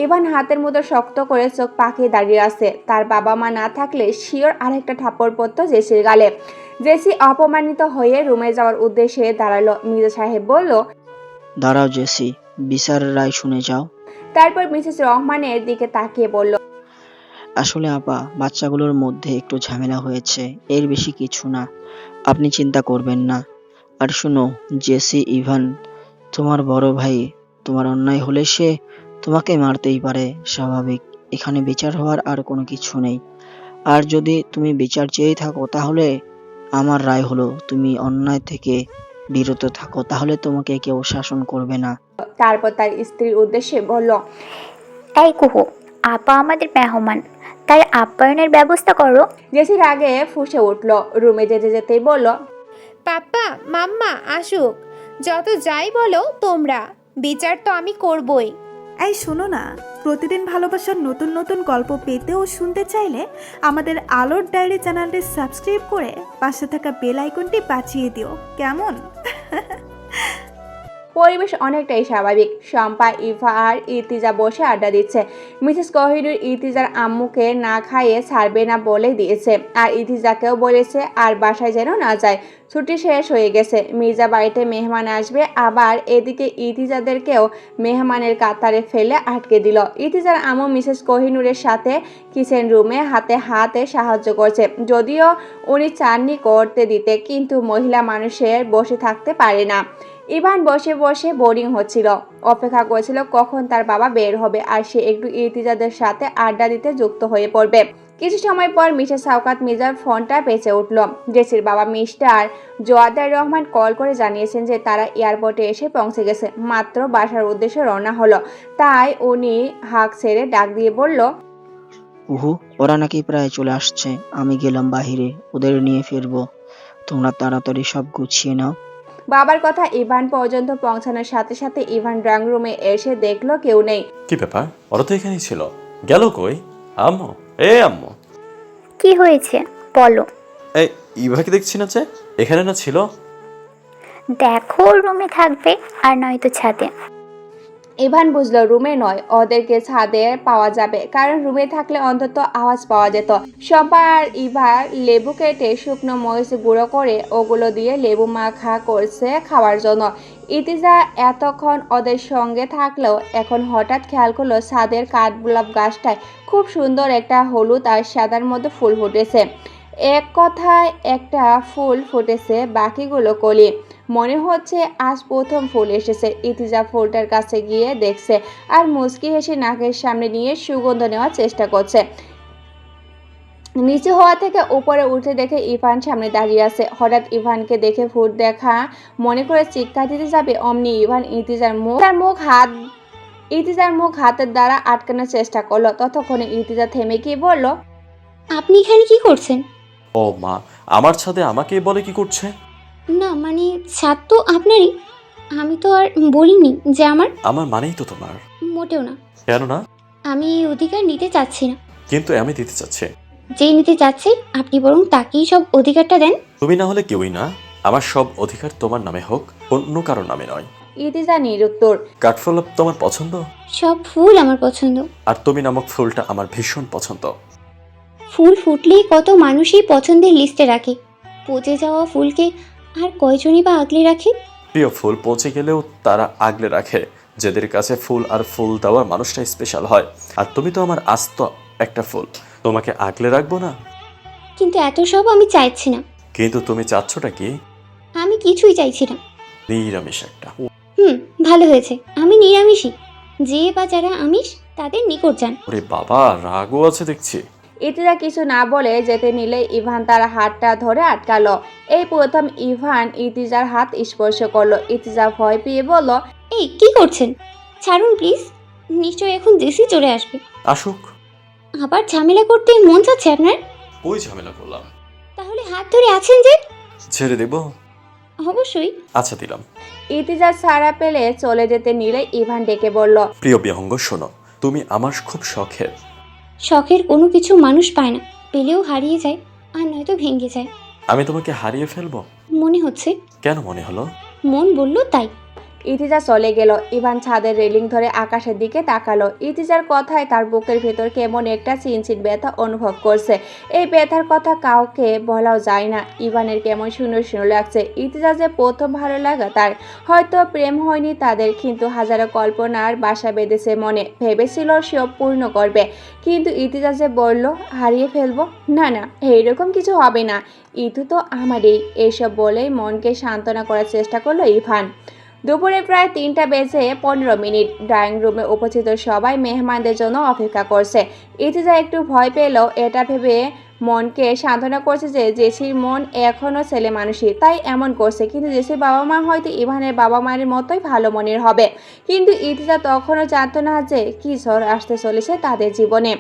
ইভান হাতের মধ্যে শক্ত করে চোখ পাকিয়ে দাঁড়িয়ে আছে। তার বাবা মা না থাকলে শিওর আরেকটা থাপ্পড় পড়তো জেসির গালে। জেসি অপমানিত হয়ে রুমে যাওয়ার উদ্দেশ্যে দাঁড়ালো। মির্জা সাহেব বলল, দাঁড়াও জেসি, বিচারের রায় শুনে যাও। তারপর মিসেস রহমানের দিকে তাকিয়ে বলল, আসলে আপা, বাচ্চাগুলোর মধ্যে একটু ঝামেলা হয়েছে, এর বেশি কিছু না, আপনি চিন্তা করবেন না। আর শুনো জেসি, ইভান তোমার বড় ভাই, তোমার অন্যায় হলে সে তোমাকে মারতেই পারে, স্বাভাবিক। এখানে বিচার হওয়ার আর কোনো কিছু নেই। আর যদি তুমি বিচার চেয়ে থাকো, তাহলে আমার রায় হলো তুমি অন্যায় থেকে বিরত থাকো, তাহলে তোমাকে কেউ শাসন করবে না। তারপর তার স্ত্রীর উদ্দেশ্যে বলল, এই কুহু, আপা আমাদের মেহমান, তার আপ্যায়নের ব্যবস্থা করো। জেসির আগে ফুঁসে উঠল। রুমে যেতে যেতেই বলল, পাপ্পা মাম্মা আসুক, যত যাই বলো তোমরা, বিচার তো আমি করবই। এই শোনো না, প্রতিদিন ভালোবাসার নতুন নতুন গল্প পেতে ও শুনতে চাইলে আমাদের আলোর ডায়েরি চ্যানেলটি সাবস্ক্রাইব করে পাশে থাকা বেল আইকনটি বাজিয়ে দিও, কেমন? পরিবেশ অনেকটাই স্বাভাবিক। শম্পা, ইভা আর ইতিজা বসে আড্ডা দিচ্ছে। মিসেস কোহিনূর ইতিজার আম্মুকে না খাইয়ে ছাড়বে না বলে দিয়েছে, আর ইতিজাকেও বলেছে আর বাসায় যেন না যায়, ছুটি শেষ হয়ে গেছে। মির্জা বাড়িতে মেহমান আসবে, আবার এদিকে ইতিজাদেরকেও মেহমানের কাতারে ফেলে আটকে দিল। ইতিজার আম্মু মিসেস কোহিনূরের সাথে কিচেন রুমে হাতে হাতে সাহায্য করছে, যদিও উনি চাননি করতে দিতে, কিন্তু মহিলা মানুষের বসে থাকতে পারে না। ইভান বসে বসে বোরিং হচ্ছিল, অপেক্ষা করেছিল কখন তার বাবা বের হবে আর সে একটু ইতিজাদের সাথে আড্ডা দিতে যুক্ত হয়ে পড়বে। কিছু সময় পর মিসেস শওকত মির্জার ফোনটা বেঁচে উঠল। জেসির বাবা মিস্টার জোয়াদার রহমান কল করে জানিয়েছেন যে তারা এয়ারপোর্টে এসে পৌঁছে গেছে, মাত্র বাসার উদ্দেশ্যে রওনা হলো। তাই উনি হাঁক ছেড়ে ডাক দিয়ে বলল, উহু, ওরা নাকি প্রায় চলে আসছে, আমি গেলাম বাহিরে, ওদের নিয়ে ফিরবো, তোমরা তাড়াতাড়ি সব গুছিয়ে নাও। বাবার কথা ইভান পর্যন্ত পৌঁছানোর সাথে সাথে ইভান ড্রয়িং রুমে এসে দেখলো কেউ নেই। কি ব্যাপার, ওরা তো এখানেই ছিল, গেল কই? আম্মু, আম্মু, কি হয়েছে বলো? এই ইভাকে দেখছি না যে, এখানে না ছিল? দেখো রুমে থাকবে আর নয়তো ছাদে। ইভান বুঝলো রুমে নয়, ওদেরকে ছাদে পাওয়া যাবে, কারণ রুমে থাকলে অন্তত আওয়াজ পাওয়া যেত। শম্পা আর ইভা লেবু কেটে শুকনো মরিচ গুঁড়ো করে ওগুলো দিয়ে লেবু মাখা করছে খাওয়ার জন্য। ইতিজা এতক্ষণ ওদের সঙ্গে থাকলেও এখন হঠাৎ খেয়াল করলো ছাদের কাঠগোলাপ গাছটায় খুব সুন্দর একটা হলুদ আর সাদার মধ্যে ফুল ফুটেছে। এক কথায় একটা ফুল ফুটেছে, বাকিগুলো কলি। মনে হচ্ছে আজ প্রথম ফুল এসেছে। ইতিজা ফুলটার কাছে গিয়ে দেখছে আর মুচকি হেসে নাকের সামনে নিয়ে সুগন্ধ নেওয়ার চেষ্টা করছে। নিচু হওয়া থেকে উপরে উঠে দেখে ইভান সামনে দাঁড়িয়ে আছে। হঠাৎ ইভানকে দেখে ফুল দেখা মনে করে চিৎকার দিতে যাবে, অমনি ইভান ইতিজার মুখ হাতের দ্বারা আটকানোর চেষ্টা করলো। ততক্ষণে ইতিজা থেমে গিয়ে বলল, আপনি এখানে কি করছেন? ও মা, আমার ছাদে আমাকে বলে কি করছে? না মানে ছাদ তো আপনারই, আমি তো আর বলিনি যে আমার। আমার মানেই তো তোমার। মোটেও না, কেন না? আমি এই অধিকার নিতে চাচ্ছি না। কিন্তু আমি দিতে চাচ্ছি। যে নিতে চাচ্ছে আপনি বরং তাকেই সব অধিকারটা দেন। তুমি না হলে কেউই না। আমার সব অধিকার তোমার নামে হোক, অন্য কারোর নামে নয়। ইতিজা নিরুত্তর। কাঠফুল তোমার পছন্দ? সব ফুল আমার পছন্দ। আর তুমি নামক ফুলটা আমার ভীষণ পছন্দ। ফুল ফুটলেই কত মানুষই পছন্দের লিস্টে রাখে, পচে যাওয়া ফুলকে আর কয়জনই বা আগলে রাখে? প্রিয় ফুল পচে গেলেও তারা আগলে রাখে, যাদের কাছে ফুল আর ফুল দেওয়ার মানুষটা স্পেশাল হয়। আর তুমি তো আমার আস্ত একটা ফুল, তোমাকে আগলে রাখবো না? কিন্তু এত সব আমি চাইছি না। কিন্তু তুমি চাচ্ছটা কি? আমি কিছুই চাইছি না। নিরামিষ একটা। ভালো হয়েছে, আমি নিরামিষই। যে বা যারা আমিষ তাদের নিকট যান। ওরে বাবা, রাগও আছে দেখছি। ইতিজা কিছু না বলে যেতে নিলে ইভান তার হাতটা ধরে আটকালো। এই প্রথম ইভান ইতিজার হাত স্পর্শ করলো। ইতিজা ভয় পেয়ে বলল, এই কি করছেন? ছাড়ুন প্লিজ, নিশ্চয়ই এখন জেসি চলে আসবে। আসুক। আবার ঝামেলা করতে মন চাচ্ছে আপনার? ওই ঝামেলা করলাম। তাহলে হাত ধরে আছেন যে? ছেড়ে দেব? অবশ্যই। আচ্ছা দিলাম। ইতিজা ছাড়া পেলে চলে যেতে নিলে ইভান ডেকে বলল, প্রিয় বিহঙ্গ শোনো, তুমি আমার খুব শখের। শখের কোনো কিছু মানুষ পায় না, পেলেও হারিয়ে যায় আর নয়তো ভেঙে যায়। আমি তোমাকে হারিয়ে ফেলবো মনে হচ্ছে। কেন মনে হলো? মন বলল তাই। ইতিজা চলে গেল। ইভান ছাদের রেলিং ধরে আকাশের দিকে তাকালো। ইতিজার কথায় তার বুকের ভেতর কেমন একটা চিনচিন ব্যথা অনুভব করছে। এই ব্যথার কথা কাউকে বলাও যায় না। ইভানের কেমন শূন্য শূন্য লাগছে। ইতিজা যে প্রথম ভালো লাগা তার, হয়তো প্রেম হয়নি তাদের, কিন্তু হাজারো কল্পনার বাসা বেঁধেছে মনে। ভেবেছিল সব পূর্ণ করবে, কিন্তু ইতিজা যে বলল হারিয়ে ফেলবো, না না এইরকম কিছু হবে না, ইতু তো আমারই। এইসব বলেই মনকে সান্ত্বনা করার চেষ্টা করলো ইভান। দুপুরে প্রায় 3:15 ড্রয়িং রুমে উপস্থিত সবাই মেহমানদের জন্য অপেক্ষা করছে। ইতিজা একটু ভয় পেলেও এটা ভেবে মনকে সান্ত্বনা করছে যে জেসির মন এখনও ছেলে মানুষই, তাই এমন করছে। কিন্তু জেসির বাবা মা হয়তো ইভানের বাবা মায়ের মতোই ভালো মনের হবে। কিন্তু ইতিজা তখনও জানতো না যে কী ঝড় আসতে চলেছে তাদের জীবনে।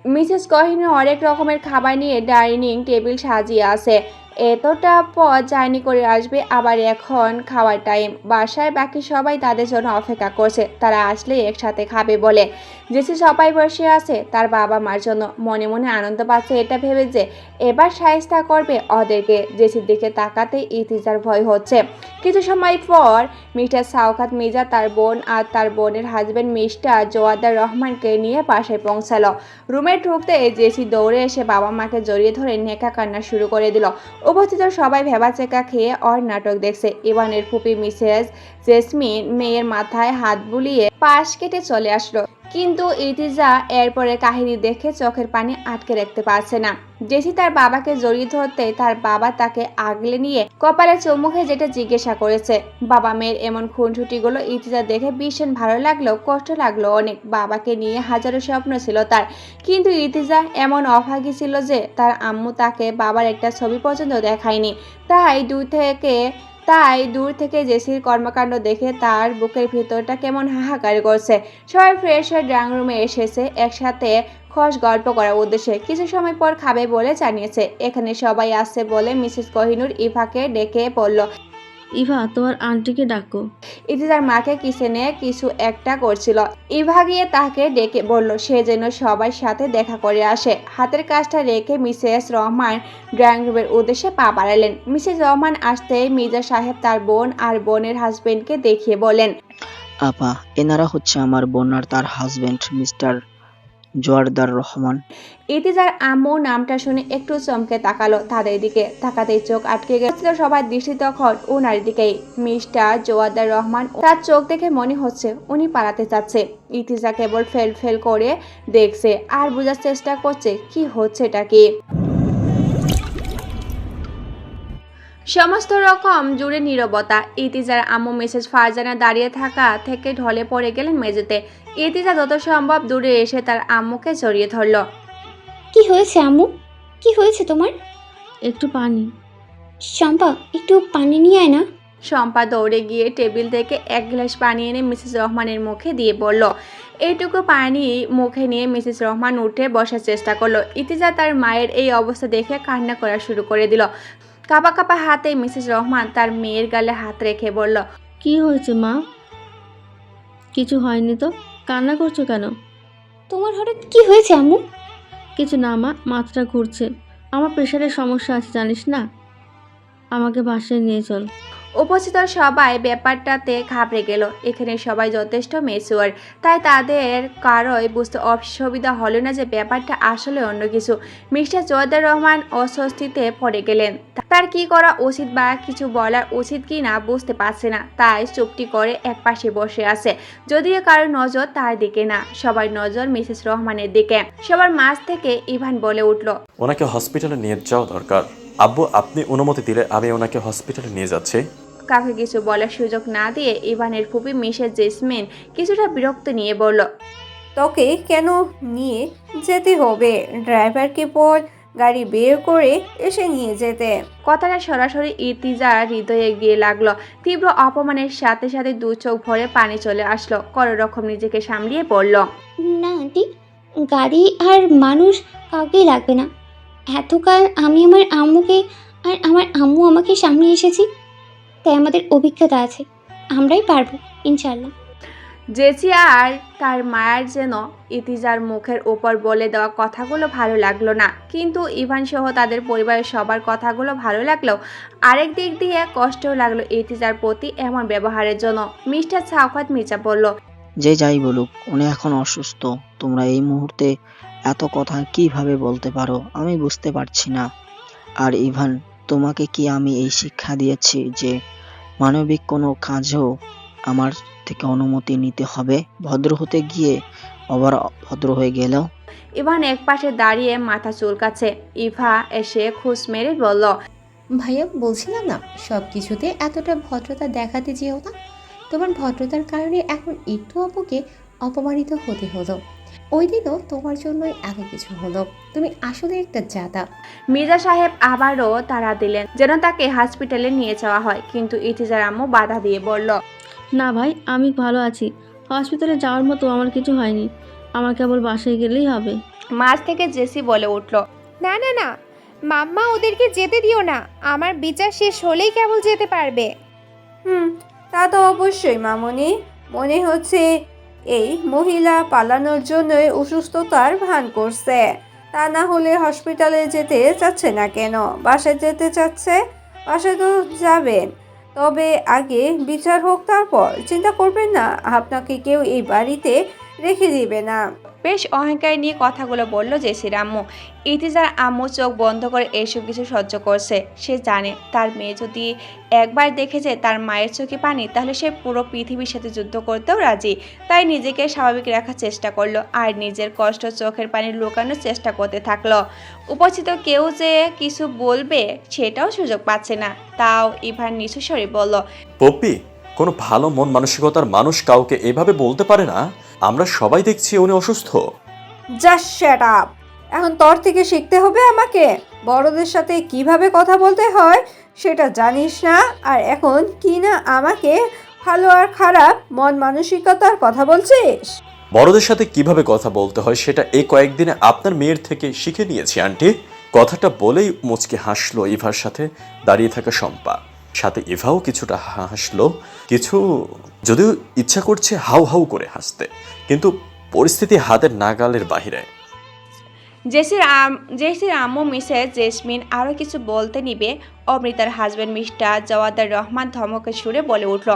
মিসেস কোহিনূর অনেক রকমের খাবার নিয়ে ডাইনিং টেবিল সাজিয়ে আছে। এতটা পথ জার্নি করে আসবে, আবার এখন খাওয়ার টাইম। বাসায় বাকি সবাই তাদের জন্য অপেক্ষা করছে, তারা আসলে একসাথে খাবে বলে। জেসি সবাই বসে আছে তার বাবা মার জন্য, মনে মনে আনন্দ পাচ্ছে এটা ভেবে যে এবার শায়েস্তা করবে ওদেরকে। জেসির দিকে তাকাতে ইতিজার ভয় হচ্ছে। কিছু সময় পর মিস্টার সাওকাত মির্জা তার বোন আর তার বোনের হাজব্যান্ড মিস্টার জোয়াদার রহমানকে নিয়ে বাসায় পৌঁছালো। রুমে ঢুকতে জেসি দৌড়ে এসে বাবা মাকে জড়িয়ে ধরে নেকা কান্না শুরু করে দিল। উপস্থিত সবাই ভেবাচেকা খেয়ে ওর নাটক দেখছে। ইভানের ফুপি মিসেস জেসমিন মেয়ের মাথায় হাত বুলিয়ে পাশ কেটে চলে আসলো, কিন্তু ইতিজা এরপরে কাহিনী দেখে চোখের পানি আটকে রাখতে পারছে না। জেসি তার বাবাকে জড়িয়ে ধরতে তার বাবা তাকে আগলে নিয়ে কপালে চুমুখে যেটা জিজ্ঞাসা করেছে। বাবা মেয়ের এমন খুনসুটিগুলো ইতিজা দেখে ভীষণ ভালো লাগলো, কষ্ট লাগলো অনেক। বাবাকে নিয়ে হাজারো স্বপ্ন ছিল তার, কিন্তু ইতিজা এমন অভাগী ছিল যে তার আম্মু তাকে বাবার একটা ছবি পর্যন্ত দেখায়নি। তাই দূর থেকে জেসির কর্মকাণ্ড দেখে তার বুকের ভিতরটা কেমন হাহাকার করছে। সবাই ফ্রেশ হয়ে ড্রয়িং রুমে এসেছে একসাথে খস গল্প করার উদ্দেশ্যে। কিছু সময় পর খাবে বলে জানিয়েছে। এখানে সবাই আসছে বলে মিসেস কোহিনূর ইভাকে ডেকে বলল, ইভা তোমার আন্টিকে ডাকো। ইতিজার মাকে কিচেনে কিছু একটা করছিল। ইভা গিয়ে তাকে ডেকে বলল সে যেন সবার সাথে দেখা করে আসে। হাতের কাজটা রেখে মিসেস রহমান ড্রয়িং রুমের উদ্দেশ্যে পা বাড়ালেন। মিসেস রহমান আসতেই মির্জা সাহেব তার বোন আর বোনের হাজবেন্ডকে দেখিয়ে বলেন, আপা, এনারা হচ্ছে আমার বোন আর তার হাজবেন্ড মিস্টার জোয়ারদার রহমান। ইতিজার আম্মু নামটা শুনে একটু চমকে তাকালো। তাদের দিকে তাকাতেই চোখ আটকে গেল। সবার দৃষ্টি তখন ওনার দিকেই। মিস্টার জোয়ারদার রহমান, তার চোখ দেখে মনে হচ্ছে উনি পালাতে চাচ্ছে। ইতিজা কেবল ফেল করে দেখছে আর বোঝার চেষ্টা করছে কি হচ্ছে এটা কি। সমস্ত রকম জুড়ে নীরবতা। ইতিজার আম্মু মিসেস ফারজানা দাঁড়িয়ে থাকা থেকে ঢলে পড়ে গেলেন মেঝেতে। ইতিজা যত সম্ভব দূরে এসে তার আম্মুকে জড়িয়ে ধরল। কি হয়েছে আম্মু? কি হয়েছে তোমার? একটু পানি। শম্পা, একটু পানি নিয়ে আয় না। শম্পা দৌড়ে গিয়ে টেবিল থেকে এক গ্লাস পানি এনে মিসেস রহমানের মুখে দিয়ে বলল। এইটুকু পানি মুখে নিয়ে মিসেস রহমান উঠে বসার চেষ্টা করলো। ইতিজা তার মায়ের এই অবস্থা দেখে কান্না করা শুরু করে দিল। কাঁপা কাঁপা হাতে মিসেস রহমান তার মেয়ের গালে হাত রেখে বলল, কি হয়েছে মা? কিছু হয়নি তো, কান্না করছো কেন? তোমার হঠাৎ কি হয়েছে আম্মু? কিছু না মা, মাথাটা ঘুরছে। আমার প্রেশারের সমস্যা আছে জানিস না। আমাকে বাসায় নিয়ে চল। উপস্থিত সবাই ব্যাপারটাতে ঘাবড়ে গেল। এখানে সবাই যথেষ্ট মেচুয়ার, তাই তাদের কারোই বুঝতে অসুবিধা হলো না যে ব্যাপারটা আসলে অন্য কিছু। মিস্টার জোয়ারদার রহমান অস্বস্তিতে পড়ে গেলেন। তার কি করা উচিত বা কিছু বলার উচিত কি না বুঝতে পারছে না, তাই চুপটি করে এক পাশে বসে আছে। যদিও কারোর নজর তার দিকে না, সবার নজর মিসেস রহমানের দিকে। সবার মাঝ থেকে ইভান বলে উঠল, ওনাকে হসপিটালে নিয়ে যাওয়া দরকার। আব্বু, আপনি অনুমতি দিলে আমি ওনাকে হসপিটালে নিয়ে যাচ্ছি। কাউকে কিছু বলার সুযোগ না দিয়ে ইভানের ফুপি মিসেস জেসমিন কিছুটা বিরক্ত নিয়ে বলল, তোকে কেন নিয়ে যেতে হবে? ড্রাইভারকে বল গাড়ি বের করে এসে নিয়ে যেতে। কথাটা সরাসরি ইতিজার হৃদয়ে গিয়ে লাগলো। তীব্র অপমানের সাথে সাথে দু চোখ ভরে পানি চলে আসলো। কোনো রকম নিজেকে সামলিয়ে পড়ল, না আন্টি, গাড়ি আর মানুষ কাউকেই লাগবে না। এতকাল আমি আমার আম্মুকে আর আমার আম্মু আমাকে সামনে এসেছি, তাই আমাদের অভিজ্ঞতা আছে, আমরাই পারবো ইনশাল্লাহ। জেসি আর তার মায়ের যেন ইতিজার মুখের উপর বলে দেওয়া কথাগুলো ভালো লাগলো না, কিন্তু ইভান সহ তাদের পরিবারের সবার কথাগুলো ভালো লাগলেও আরেক দিক দিয়ে কষ্টও লাগলো ইতিজার প্রতি এমন ব্যবহারের জন্য। মিস্টার সাওকাত মির্জা বলল, যে যাই বলুক, উনি এখন অসুস্থ। তোমরা এই মুহূর্তে এত কথা কিভাবে বলতে পারো আমি বুঝতে পারছি না। আর ইভান, তোমাকে কি আমি এই শিক্ষা দিয়েছি যে মানবিক কোনো কাজেও আমার থেকে অনুমতি নিতে হবে? ভদ্র হতে গিয়ে আবার ভদ্র হয়ে গেলেও। ইভান এক পাশে দাঁড়িয়ে মাথা চুলকাচ্ছে। ইভা এসে খুশ মেরে বলল, ভাইয়া, বলছিলাম না সব কিছুতে এতটা ভদ্রতা দেখাতে যেও না। তোমার ভদ্রতার কারণে এখন একটু আপুকে অপমানিত হতে হলো। ওই দিনও তোমার জন্যই এত কিছু হলো। তুমি আসলে একটা জাতা। মির্জা সাহেব আবারও তাড়া দিলেন যেন তাকে হসপিটালে নিয়ে যাওয়া হয়, কিন্তু ইতিজার আম্মু বাধা দিয়ে বলল, না ভাই, আমি ভালো আছি। হসপিটালে যাওয়ার মতো আমার কিছু হয়নি। আমার কেবল বাসায় গেলেই হবে। মাঝ থেকে জেসি বলে উঠল, না না না মাম্মা, ওদেরকে যেতে দিও না। আমার বিচার শেষ হলেই কেবল যেতে পারবে। তা তো অবশ্যই মামুনি। মনে হচ্ছে এই মহিলা পালানোর জন্যই অসুস্থতার ভান করছে। তা না হলে হসপিটালে যেতে চাচ্ছে না কেন? বাসায় যেতে চাচ্ছে, বাসায় তো যাবেন। তবে আগে বিচার হোক, তারপর চিন্তা করবেন না। আপনাকে কেউ এই বাড়িতে রেখে দিবে না। বেশ অহংকার নিয়ে কথাগুলো বলল জেসির আম্মু। ইতিজার আম্মু চোখ বন্ধ করে এসব কিছু সহ্য করছে। সে জানে তার মেয়ে যদি একবার দেখেছে তার মায়ের চোখে পানি, তাহলে সে পুরো পৃথিবীর সাথে যুদ্ধ করতেও রাজি। তাই নিজেকে স্বাভাবিক রাখার চেষ্টা করলো আর নিজের কষ্ট চোখের পানি লুকানোর চেষ্টা করতে থাকলো। উপস্থিত কেউ যে কিছু বলবে সেটাও সুযোগ পাচ্ছে না। তাও ইভান নিচু স্বরে বলল, পপ্পি, কোনো ভালো মন মানসিকতার মানুষ কাউকে এভাবে বলতে পারে না। আমরা সবাই দেখছি উনি অসুস্থ। Just shut up. এখন তোর থেকে শিখতে হবে আমাকে। বড়দের সাথে কিভাবে কথা বলতে হয় সেটা জানিস না, আর এখন কি না আমাকে ভালো আর খারাপ মন মানসিকতার কথা বলছিস? বড়দের সাথে কিভাবে কথা বলতে হয় সেটা এই কয়েকদিনে আপনার মেয়ের থেকে শিখে নিয়েছি আন্টি। কথাটা বলেই মুচকে হাসলো ইভার সাথে দাঁড়িয়ে থাকা শম্পা। সাথে ইভাও কিছুটা হাসলো, কিছু যদিও ইচ্ছা করছে হাউ হাউ করে হাসতে, কিন্তু পরিস্থিতি হাতের নাগালের বাহিরে। জেসির আম্মু মিসেস জেসমিন আরও কিছু বলতে নিবে অমৃতার হাজবেন্ড মিস্টার জওয়াদার রহমান ধমকে সুরে বলে উঠল,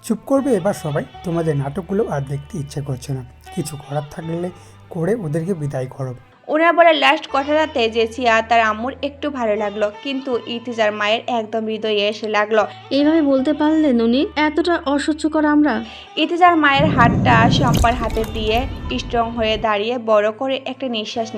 চুপ করবে এবার সবাই, তোমাদের নাটকগুলো আর দেখতে ইচ্ছে করছে না, কিছু করার থাকলে করে ওদেরকে বিদায় করো। ওনার বলে লাস্ট কথাটাতে জেসিয়া তার আম্মুর একটু ভালো লাগলো, কিন্তু ইতিজার মায়ের একদম হৃদয়ে এসে লাগলো। এইভাবে বলতে পারলেন উনি? এতটা অসহ্যকর আমরা? ইতিজার মায়ের হাতটা শম্পার হাতে দিয়ে স্ট্রং হয়ে দাঁড়িয়ে বড় করে একটা নিঃশ্বাস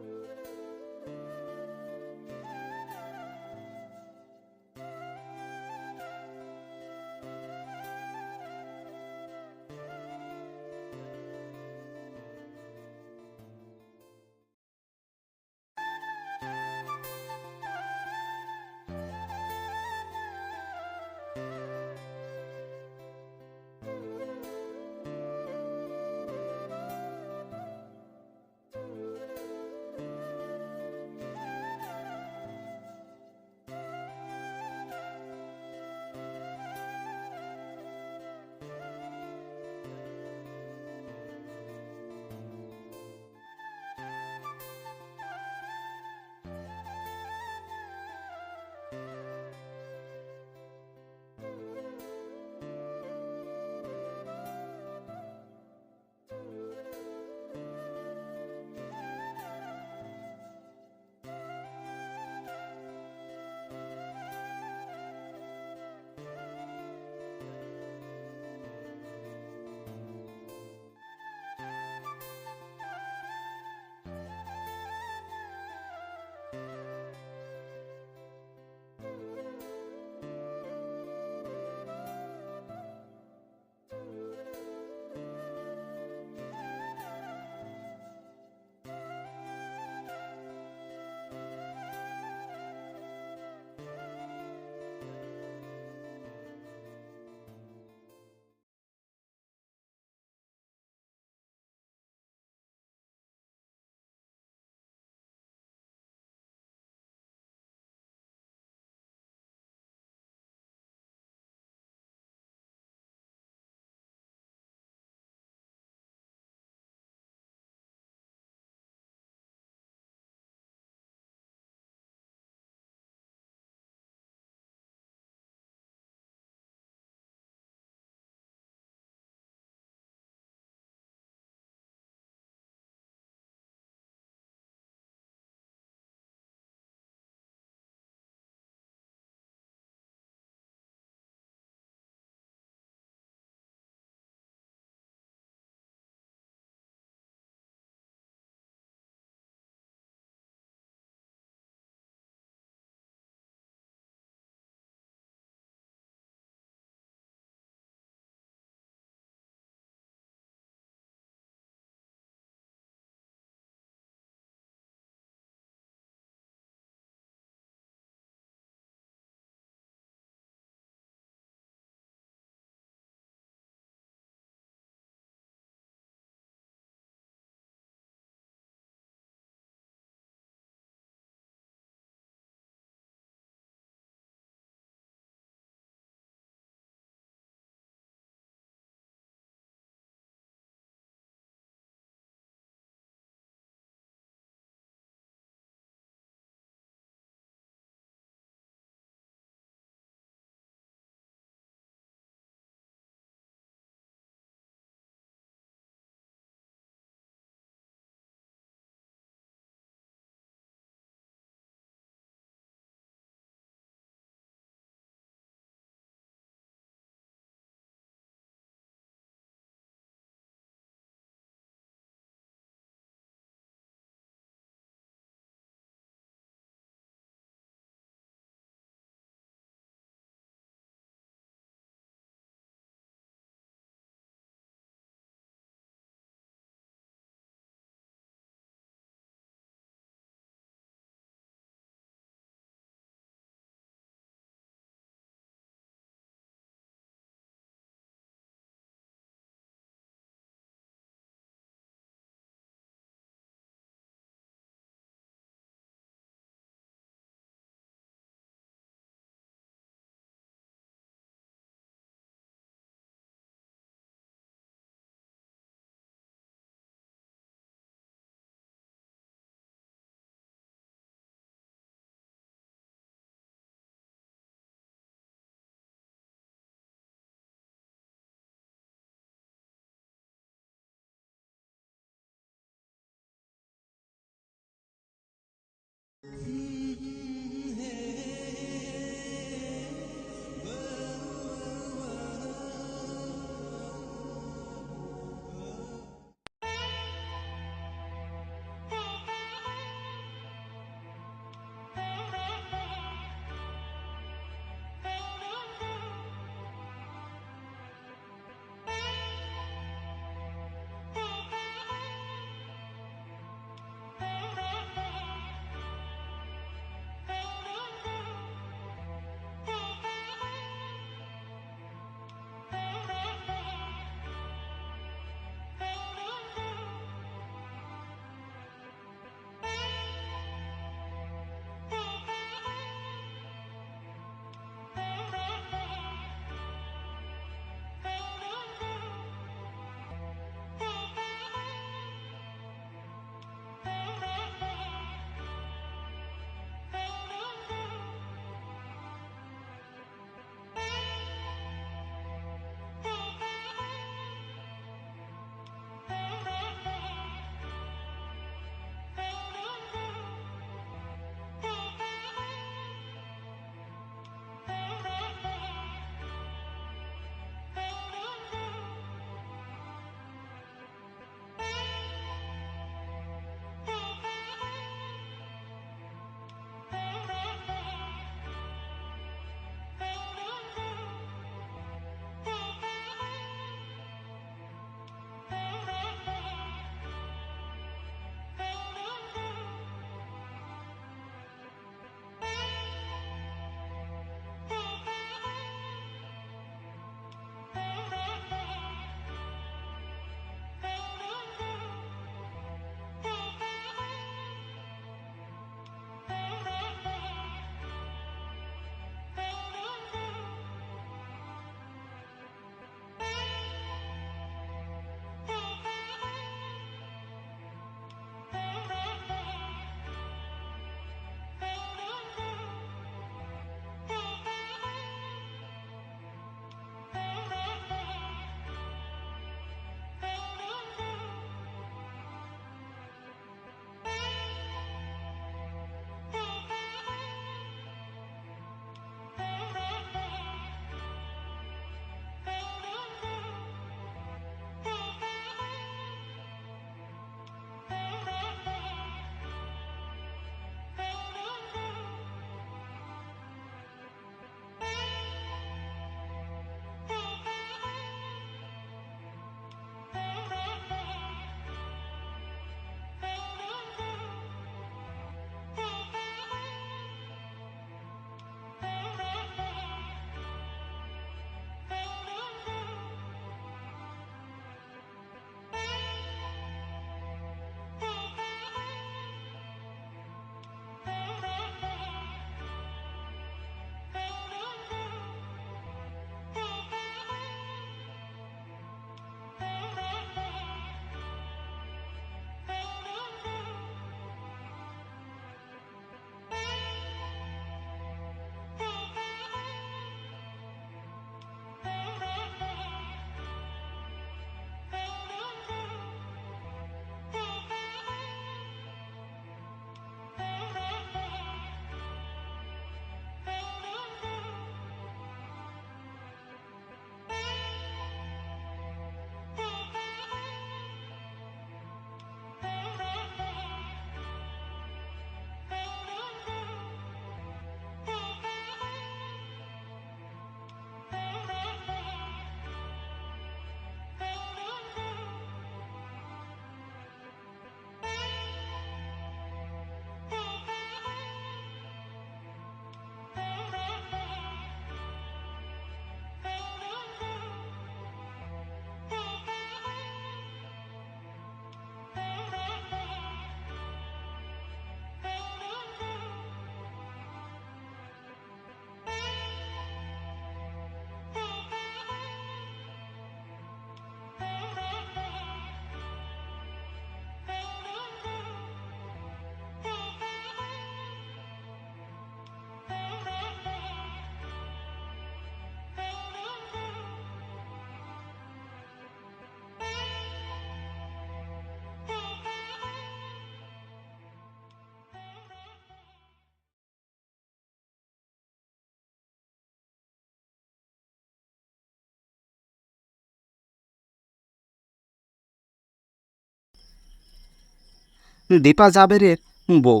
দীপা জাবেরের বউ,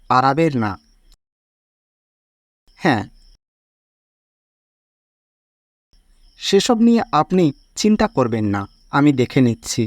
আরাবের না। হ্যাঁ, সেসব নিয়ে আপনি চিন্তা করবেন না, আমি দেখে নিচ্ছি।